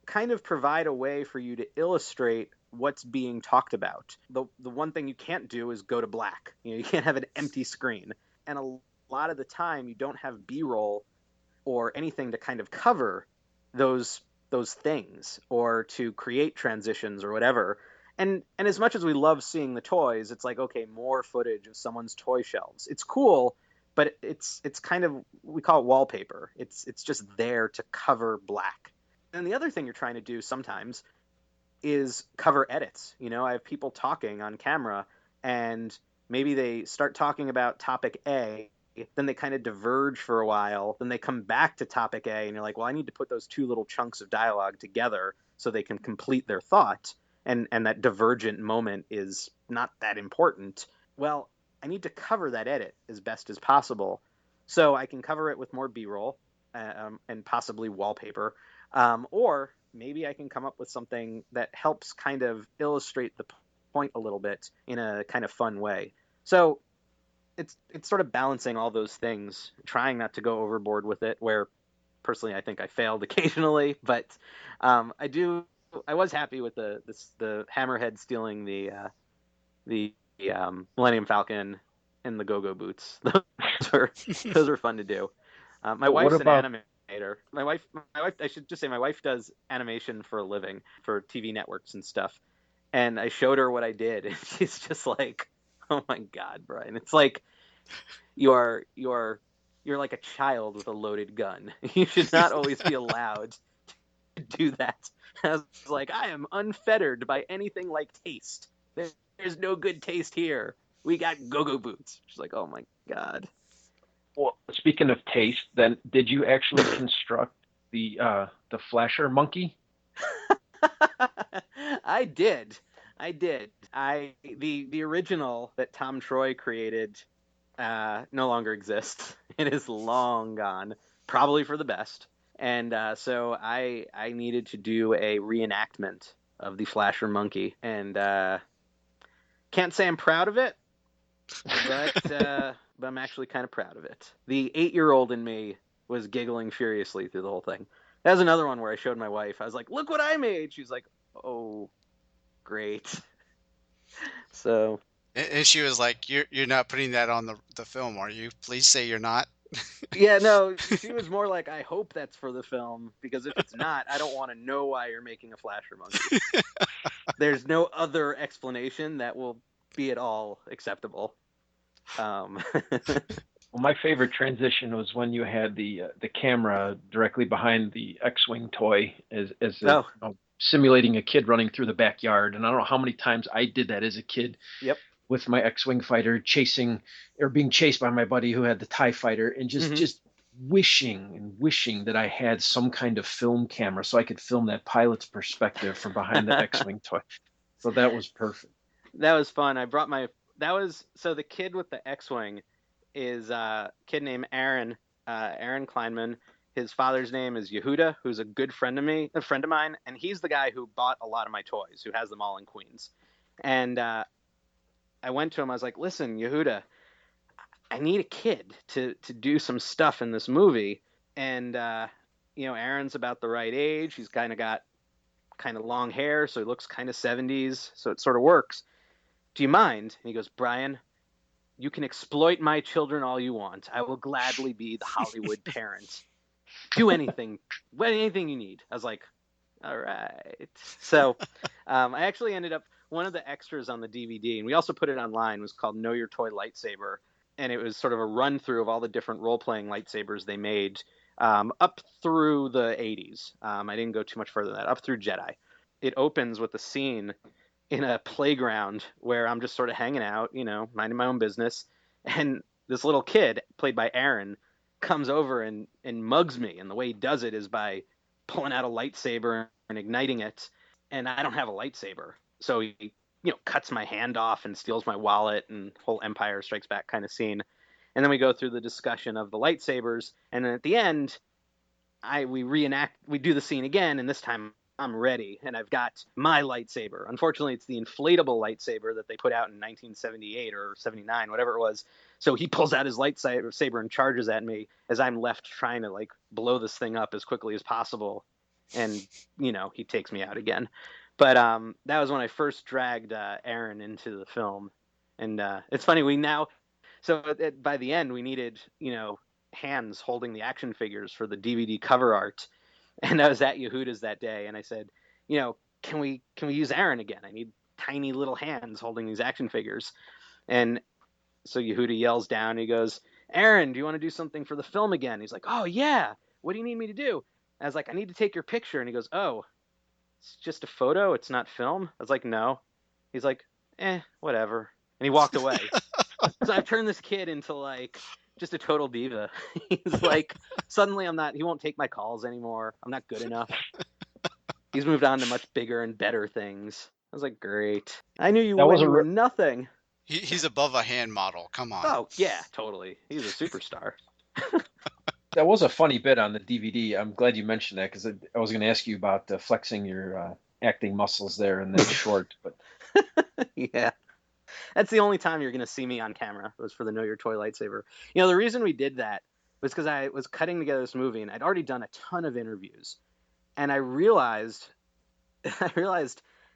S10: kind of provide a way for you to illustrate what's being talked about. The one thing you can't do is go to black. You can't have an empty screen. And a lot of the time, you don't have B-roll or anything to kind of cover those things or to create transitions or whatever. And as much as we love seeing the toys, it's like, okay, more footage of someone's toy shelves. It's cool, but it's kind of, we call it wallpaper. It's just there to cover black. And the other thing you're trying to do sometimes is cover edits. I have people talking on camera, and maybe they start talking about topic A, then they kind of diverge for a while, then they come back to topic A, and you're like, well, I need to put those two little chunks of dialogue together so they can complete their thought, and that divergent moment is not that important. Well, I need to cover that edit as best as possible, so I can cover it with more B-roll and possibly wallpaper, or maybe I can come up with something that helps kind of illustrate the point a little bit in a kind of fun way. So it's sort of balancing all those things, trying not to go overboard with it, where personally I think I failed occasionally, but I was happy with the Hammerhead stealing the Millennium Falcon and the go-go boots. Those were fun to do. My wife's an animator, animator. My wife, I should just say my wife does animation for a living for TV networks and stuff. And I showed her what I did, and she's just like, "Oh my God, Brian! It's like you're like a child with a loaded gun. You should not always be allowed to do that." I was like, "I am unfettered by anything like taste. There's no good taste here. We got go-go boots." She's like, "Oh my God."
S9: Well, speaking of taste, then did you actually construct the flasher monkey?
S10: I did. The original that Tom Troy created no longer exists. It is long gone, probably for the best. And so I needed to do a reenactment of the Flasher Monkey, and can't say I'm proud of it, but I'm actually kind of proud of it. The 8-year-old in me was giggling furiously through the whole thing. That was another one where I showed my wife. I was like, "Look what I made." She's like, "Oh, great." So.
S8: And she was like, "You're not putting that on the film, are you? Please say you're not."
S10: Yeah, no, she was more like, "I hope that's for the film, because if it's not, I don't want to know why you're making a Flasher Monkey." There's no other explanation that will be at all acceptable.
S9: Well, my favorite transition was when you had the camera directly behind the X-wing toy simulating a kid running through the backyard. And I don't know how many times I did that as a kid.
S10: Yep.
S9: With my X-wing fighter being chased by my buddy who had the TIE fighter, and just wishing that I had some kind of film camera so I could film that pilot's perspective from behind the X-wing toy. So that was perfect.
S10: That was fun. So the kid with the X-wing is a kid named Aaron Kleinman. His father's name is Yehuda, who's a good friend of mine, and he's the guy who bought a lot of my toys, who has them all in Queens. And I went to him. I was like, "Listen, Yehuda, I need a kid to do some stuff in this movie." And Aaron's about the right age. He's kind of got long hair, so he looks kind of 70s, so it sort of works. "Do you mind?" And he goes, "Brian, you can exploit my children all you want. I will gladly be the Hollywood parent. Do anything you need." I was like, "All right." So I actually ended up, one of the extras on the DVD, and we also put it online, was called Know Your Toy Lightsaber. And it was sort of a run through of all the different role-playing lightsabers they made up through the 80s. I didn't go too much further than that, up through Jedi. It opens with a scene in a playground where I'm just sort of hanging out, minding my own business. And this little kid, played by Aaron, comes over and mugs me. And the way he does it is by pulling out a lightsaber and igniting it. And I don't have a lightsaber. So he, cuts my hand off and steals my wallet, and whole Empire Strikes Back kind of scene. And then we go through the discussion of the lightsabers. And then at the end, we do the scene again. And this time I'm ready, and I've got my lightsaber. Unfortunately, it's the inflatable lightsaber that they put out in 1978 or 79, whatever it was. So he pulls out his lightsaber and charges at me as I'm left trying to blow this thing up as quickly as possible. And, he takes me out again. But that was when I first dragged Aaron into the film. And it's funny, by the end, we needed, hands holding the action figures for the DVD cover art. And I was at Yehuda's that day, and I said, can we use Aaron again? I need tiny little hands holding these action figures. And so Yehuda yells down, he goes, "Aaron, do you want to do something for the film again?" He's like, "Oh, yeah. What do you need me to do?" I was like, "I need to take your picture." And he goes, "Oh, it's just a photo? It's not film?" I was like, "No." He's like, whatever. And he walked away. So I've turned this kid into just a total diva. He's like, suddenly he won't take my calls anymore. I'm not good enough. He's moved on to much bigger and better things. I was like, great. I knew you were nothing.
S8: He's above a hand model. Come on.
S10: Oh, yeah, totally. He's a superstar.
S9: That was a funny bit on the DVD. I'm glad you mentioned that, because I was going to ask you about flexing your acting muscles there in that short. But
S10: yeah. That's the only time you're going to see me on camera, was for the Know Your Toy Lightsaber. The reason we did that was because I was cutting together this movie, and I'd already done a ton of interviews. And I realized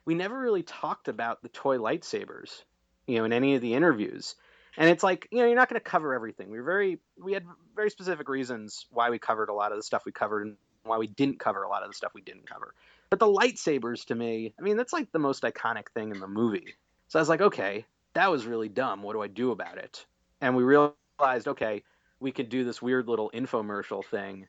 S10: we never really talked about the toy lightsabers, in any of the interviews. And it's like, you're not going to cover everything. We had very specific reasons why we covered a lot of the stuff we covered and why we didn't cover a lot of the stuff we didn't cover. But the lightsabers, to me, that's like the most iconic thing in the movie. So I was like, okay, that was really dumb. What do I do about it? And we realized, okay, we could do this weird little infomercial thing,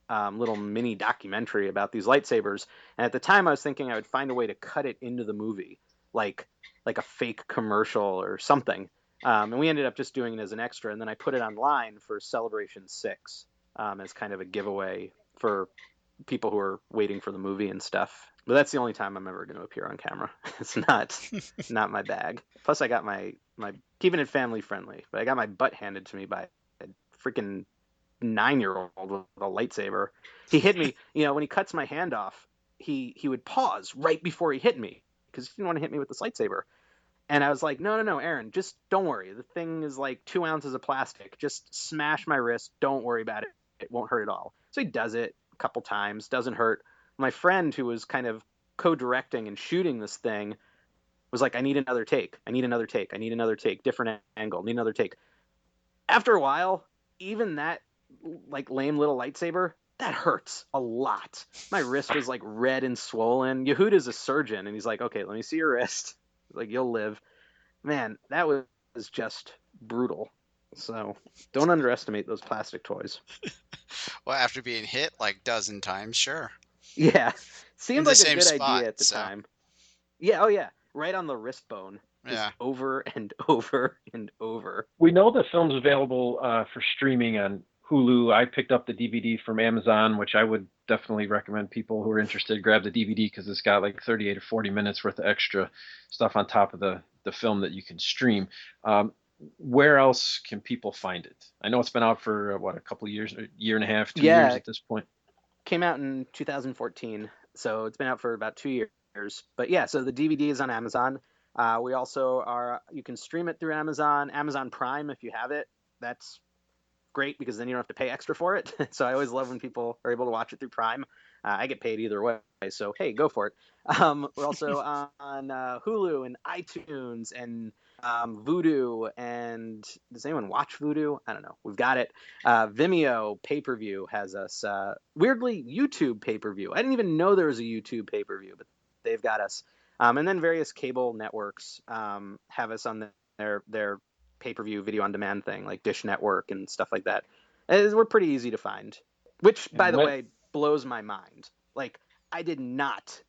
S10: little mini documentary about these lightsabers. And at the time, I was thinking I would find a way to cut it into the movie, like a fake commercial or something. And we ended up just doing it as an extra. And then I put it online for Celebration 6 as kind of a giveaway for people who are waiting for the movie and stuff. But that's the only time I'm ever going to appear on camera. It's not my bag. Plus, I got my keeping it family friendly, but I got my butt handed to me by a freaking 9-year-old with a lightsaber. He hit me, when he cuts my hand off, he would pause right before he hit me because he didn't want to hit me with this lightsaber. And I was like, no, Aaron, just don't worry. The thing is like 2 ounces of plastic. Just smash my wrist. Don't worry about it. It won't hurt at all. So he does it a couple times. Doesn't hurt. My friend, who was kind of co-directing and shooting this thing, was like, I need another take. I need another take. I need another take. Different angle. Need another take. After a while, even that like lame little lightsaber, that hurts a lot. My wrist was like red and swollen. Yehuda's a surgeon, and he's like, okay, let me see your wrist. Like, you'll live. Man, that was just brutal. So don't underestimate those plastic toys.
S8: Well, after being hit like dozen times, sure.
S10: Yeah. Seemed like a good
S8: spot,
S10: idea at the time. Yeah, oh yeah. Right on the wrist bone. Just over and over and over.
S9: We know the film's available for streaming on Hulu. I picked up the DVD from Amazon, which I would definitely recommend people who are interested grab the DVD because it's got like 38 or 40 minutes worth of extra stuff on top of the film that you can stream. Where else can people find it? I know it's been out for a couple of years, a year and a half, 2 years at this point.
S10: Came out in 2014, so it's been out for about 2 years. But yeah, so the DVD is on Amazon. We also you can stream it through Amazon Prime if you have it. That's great because then you don't have to pay extra for it. So I always love when people are able to watch it through Prime. I get paid either way, so hey, go for it. We're also on Hulu and iTunes and Vudu, and does anyone watch Vudu? I don't know. We've got it. Vimeo pay-per-view has us. Weirdly, YouTube pay-per-view. I didn't even know there was a YouTube pay-per-view, but they've got us. And then various cable networks have us on their pay-per-view video on demand thing, like Dish Network and stuff like that. We're pretty easy to find, which, by the way, blows my mind. Like, I did not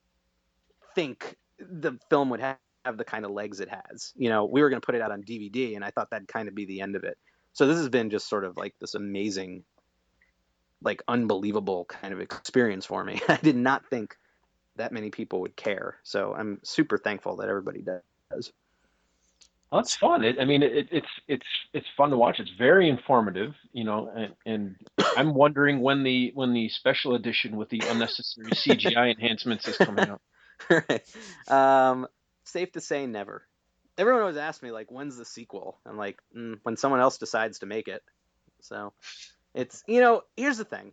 S10: think the film would have the kind of legs it has. We were going to put it out on DVD, and I thought that'd kind of be the end of it. So this has been just sort of like this amazing, like unbelievable kind of experience for me. I did not think that many people would care. So I'm super thankful that everybody does.
S9: Well, it's fun. It's fun to watch. It's very informative, and I'm wondering when the special edition with the unnecessary CGI enhancements is coming out.
S10: Right. Safe to say never. Everyone always asks me, like, when's the sequel? I'm like, when someone else decides to make it. So it's, here's the thing.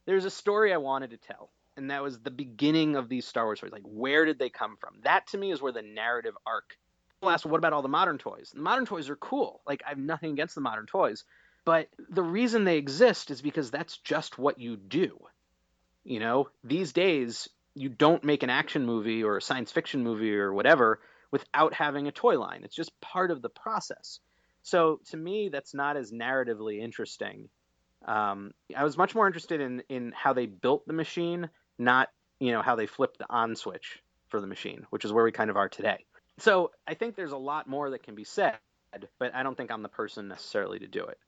S10: There's a story I wanted to tell, and that was the beginning of these Star Wars stories. Like, where did they come from? That, to me, is where the narrative arc. People ask, well, what about all the modern toys? The modern toys are cool. Like, I have nothing against the modern toys. But the reason they exist is because that's just what you do. These days, you don't make an action movie or a science fiction movie or whatever without having a toy line. It's just part of the process. So to me, that's not as narratively interesting. I was much more interested in how they built the machine, not, how they flipped the on switch for the machine, which is where we kind of are today. So I think there's a lot more that can be said, but I don't think I'm the person necessarily to do it.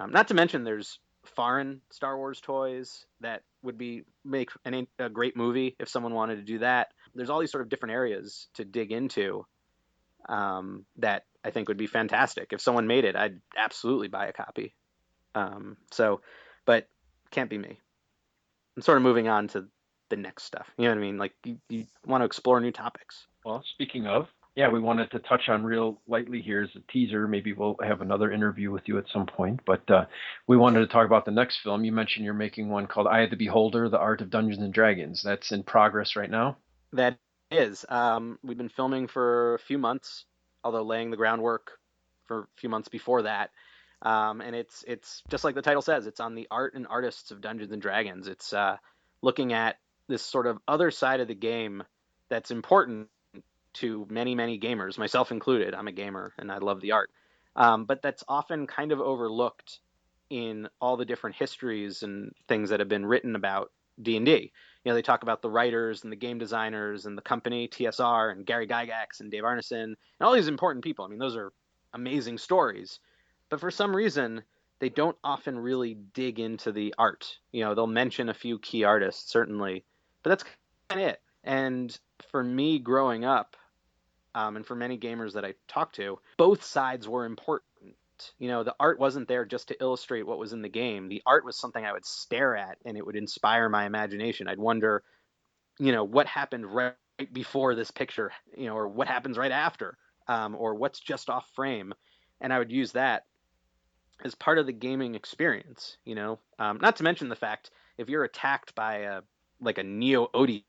S10: Not to mention there's foreign Star Wars toys that would make a great movie if someone wanted to do that. There's all these sort of different areas to dig into that I think would be fantastic. If someone made it, I'd absolutely buy a copy. But can't be me. I'm sort of moving on to the next stuff. You know what I mean? Like you want to explore new topics.
S9: Well, speaking of, we wanted to touch on real lightly here as a teaser. Maybe we'll have another interview with you at some point. But we wanted to talk about the next film. You mentioned you're making one called Eye of the Beholder, The Art of Dungeons and Dragons. That's in progress right now?
S10: That is. We've been filming for a few months, although laying the groundwork for a few months before that. And it's just like the title says, it's on the art and artists of Dungeons and Dragons. It's looking at this sort of other side of the game that's important to many, many gamers, myself included. I'm a gamer and I love the art. But that's often kind of overlooked in all the different histories and things that have been written about D&D. You know, they talk about the writers and the game designers and the company, TSR, and Gary Gygax and Dave Arneson, and all these important people. I mean, those are amazing stories. But for some reason, they don't often really dig into the art. You know, they'll mention a few key artists, certainly, but that's kind of it. And for me growing up, and for many gamers that I talked to, both sides were important. You know, the art wasn't there just to illustrate what was in the game. The art was something I would stare at and it would inspire my imagination. I'd wonder, you know, what happened right before this picture, you know, or what happens right after, or what's just off frame. And I would use that as part of the gaming experience, you know, not to mention the fact if you're attacked by a Neo-Odiug,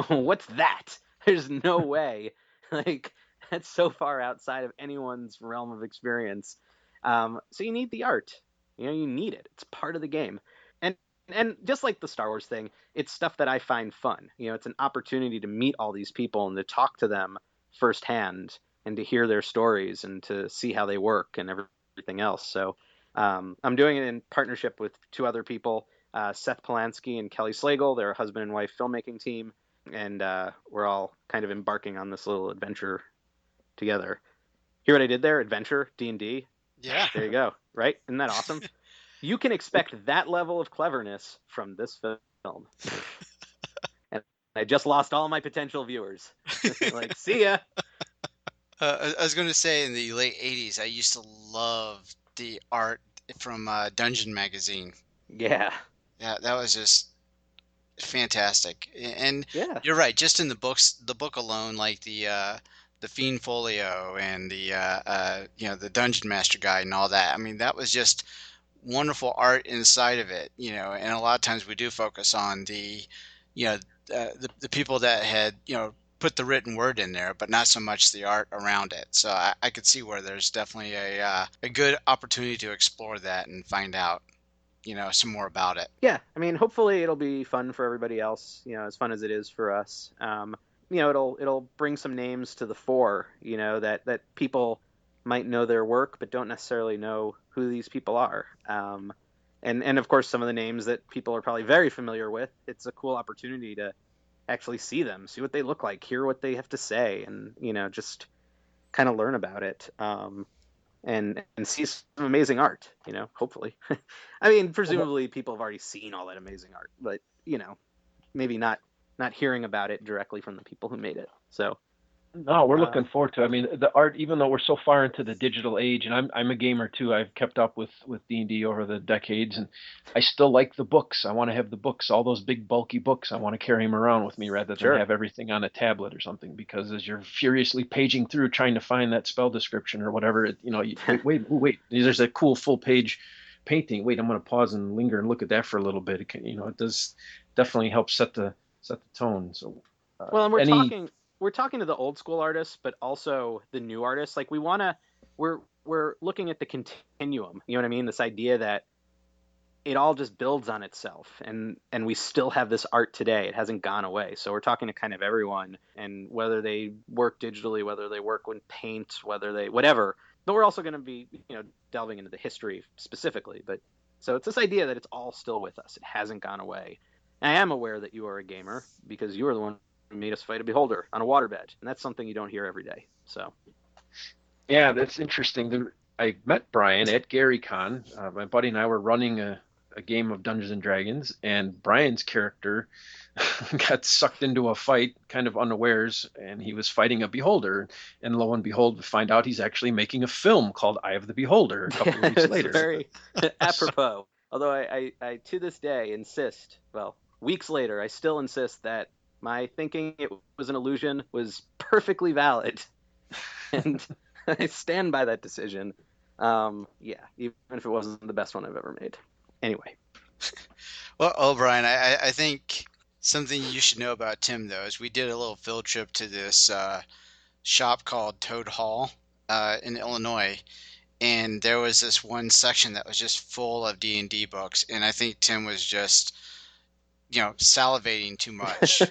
S10: what's that? There's no way. Like, that's so far outside of anyone's realm of experience. So you need the art. You know, you need it. It's part of the game. And just like the Star Wars thing, it's stuff that I find fun. You know, it's an opportunity to meet all these people and to talk to them firsthand and to hear their stories and to see how they work and everything else. So I'm doing it in partnership with two other people, Seth Polanski and Kelly Slagle. They're a husband and wife filmmaking team. And we're all kind of embarking on this little adventure together. Hear what I did there? Adventure, D&D.
S8: Yeah.
S10: There you go. Right? Isn't that awesome? You can expect that level of cleverness from this film. And I just lost all my potential viewers. Like, see ya.
S8: I was going to say in the late 80s, I used to love the art from Dungeon Magazine.
S10: Yeah.
S8: Yeah, that was just fantastic. And
S10: yeah,
S8: you're right. Just in the book alone, like the Fiend Folio and the the Dungeon Master Guide and all that. I mean, that was just wonderful art inside of it. You know, and a lot of times we do focus on the people that had put the written word in there, but not so much the art around it. So I could see where there's definitely a good opportunity to explore that and find out some more about it.
S10: Yeah, I mean, hopefully it'll be fun for everybody else, as fun as it is for us. It'll bring some names to the fore, that people might know their work but don't necessarily know who these people are. And of course, some of the names that people are probably very familiar with, it's a cool opportunity to actually see them, see what they look like, hear what they have to say, and, just kind of learn about it. And see some amazing art, hopefully. I mean, presumably people have already seen all that amazing art, but, maybe not hearing about it directly from the people who made it. So,
S9: no, we're looking forward to it. I mean, the art, even though we're so far into the digital age, and I'm a gamer too, I've kept up with D&D over the decades, and I still like the books. I want to have the books, all those big bulky books. I want to carry them around with me rather than have everything on a tablet or something, because as you're furiously paging through trying to find that spell description or whatever, wait, there's a cool full page painting. Wait, I'm going to pause and linger and look at that for a little bit. It does definitely help set the tone. So,
S10: well, and we're talking to the old school artists, but also the new artists. Like, we're looking at the continuum. You know what I mean? This idea that it all just builds on itself, and we still have this art today. It hasn't gone away. So we're talking to kind of everyone, and whether they work digitally, whether they work with paint, whatever. But we're also going to be, delving into the history specifically. But so it's this idea that it's all still with us. It hasn't gone away. And I am aware that you are a gamer because you are the one who made us fight a beholder on a waterbed, and that's something you don't hear every day. So,
S9: yeah, that's interesting. I met Brian at GaryCon. My buddy and I were running a game of Dungeons and Dragons, and Brian's character got sucked into a fight, kind of unawares, and he was fighting a beholder. And lo and behold, we find out he's actually making a film called Eye of the Beholder a couple of weeks later.
S10: Very apropos. Although I to this day insist, weeks later, I still insist that my thinking it was an illusion was perfectly valid. And I stand by that decision. Even if it wasn't the best one I've ever made. Anyway.
S8: Well, Brian, I think something you should know about Tim, though, is we did a little field trip to this shop called Toad Hall. in Illinois, and there was this one section that was just full of D&D books, and I think Tim was just, salivating too much.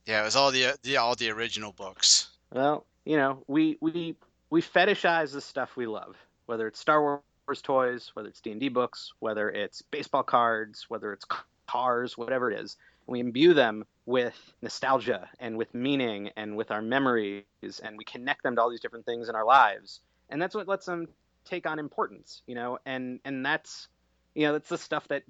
S8: Yeah, it was all the original books.
S10: Well, we fetishize the stuff we love, whether it's Star Wars toys, whether it's D&D books, whether it's baseball cards, whether it's cars, whatever it is. We imbue them with nostalgia and with meaning and with our memories, and we connect them to all these different things in our lives. And that's what lets them take on importance, and that's, that's the stuff that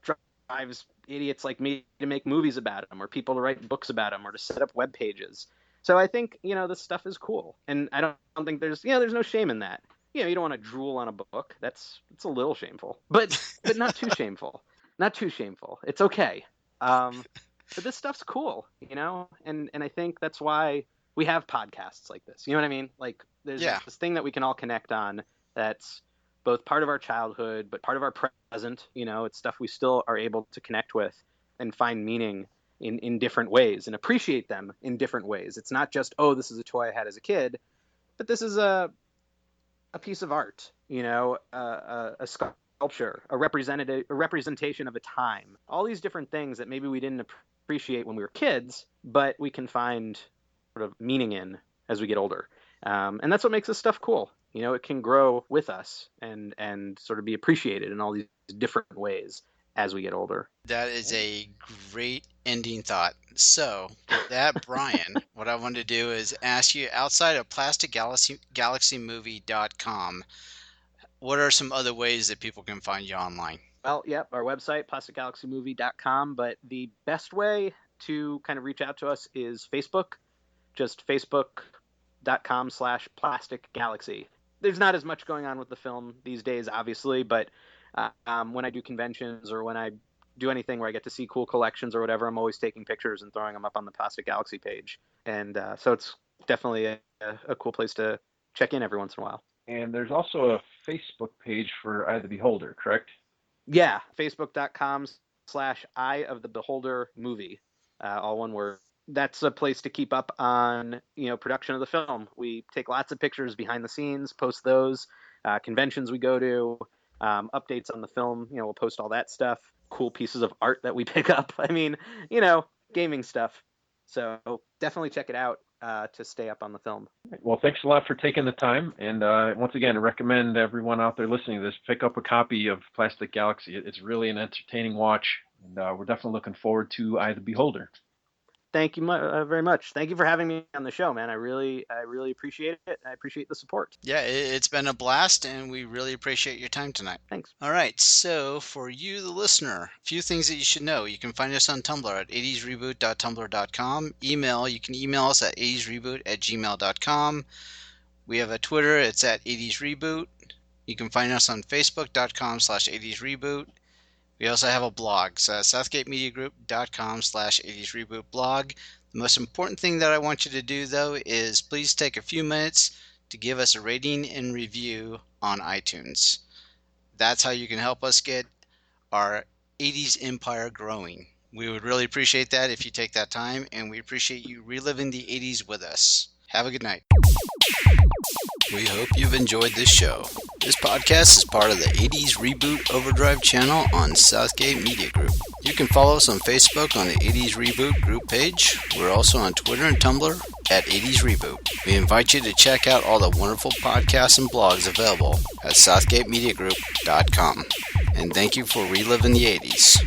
S10: drives idiots like me to make movies about them, or people to write books about them, or to set up web pages. So I think, this stuff is cool. And I don't think there's no shame in that. You don't want to drool on a book. It's a little shameful, but not too shameful. Not too shameful. It's okay. But this stuff's cool, and I think that's why we have podcasts like this. You know what I mean? Like, there's this thing that we can all connect on that's both part of our childhood, but part of our present. It's stuff we still are able to connect with and find meaning in different ways and appreciate them in different ways. It's not just, oh, this is a toy I had as a kid, but this is a piece of art, a sculpture, a representation of a time. All these different things that maybe we didn't appreciate when we were kids, but we can find sort of meaning in as we get older. And that's what makes this stuff cool. It can grow with us and sort of be appreciated in all these different ways as we get older.
S8: That is a great ending thought. So with that, Brian, what I want to do is ask you, outside of plasticgalaxymovie.com, what are some other ways that people can find you online?
S10: Well, our website, plasticgalaxymovie.com, but the best way to kind of reach out to us is Facebook, just facebook.com/plasticgalaxy. There's not as much going on with the film these days, obviously, but when I do conventions or when I do anything where I get to see cool collections or whatever, I'm always taking pictures and throwing them up on the Plastic Galaxy page. And so it's definitely a cool place to check in every once in a while.
S9: And there's also a Facebook page for Eye of the Beholder, correct?
S10: Yeah, facebook.com/Eye of the Beholder movie, all one word. That's a place to keep up on, production of the film. We take lots of pictures behind the scenes, post those, conventions we go to, updates on the film, we'll post all that stuff, cool pieces of art that we pick up. I mean, gaming stuff. So definitely check it out to stay up on the film.
S9: Well, thanks a lot for taking the time. And once again, I recommend everyone out there listening to this, pick up a copy of Plastic Galaxy. It's really an entertaining watch. And we're definitely looking forward to Eye of the Beholder.
S10: Thank you very much. Thank you for having me on the show, man. I really appreciate it. I appreciate the support.
S8: Yeah, it's been a blast, and we really appreciate your time tonight.
S10: Thanks.
S8: All right, so for you, the listener, a few things that you should know. You can find us on Tumblr at 80sreboot.tumblr.com. You can email us at 80sreboot@gmail.com. We have a Twitter. It's at 80sreboot. You can find us on facebook.com/80sreboot. We also have a blog, so southgatemediagroup.com/80srebootblog. The most important thing that I want you to do, though, is please take a few minutes to give us a rating and review on iTunes. That's how you can help us get our 80s empire growing. We would really appreciate that if you take that time, and we appreciate you reliving the 80s with us. Have a good night. We hope you've enjoyed this show. This podcast is part of the 80s Reboot Overdrive channel on Southgate Media Group. You can follow us on Facebook on the 80s Reboot group page. We're also on Twitter and Tumblr at 80s Reboot. We invite you to check out all the wonderful podcasts and blogs available at southgatemediagroup.com. And thank you for reliving the 80s.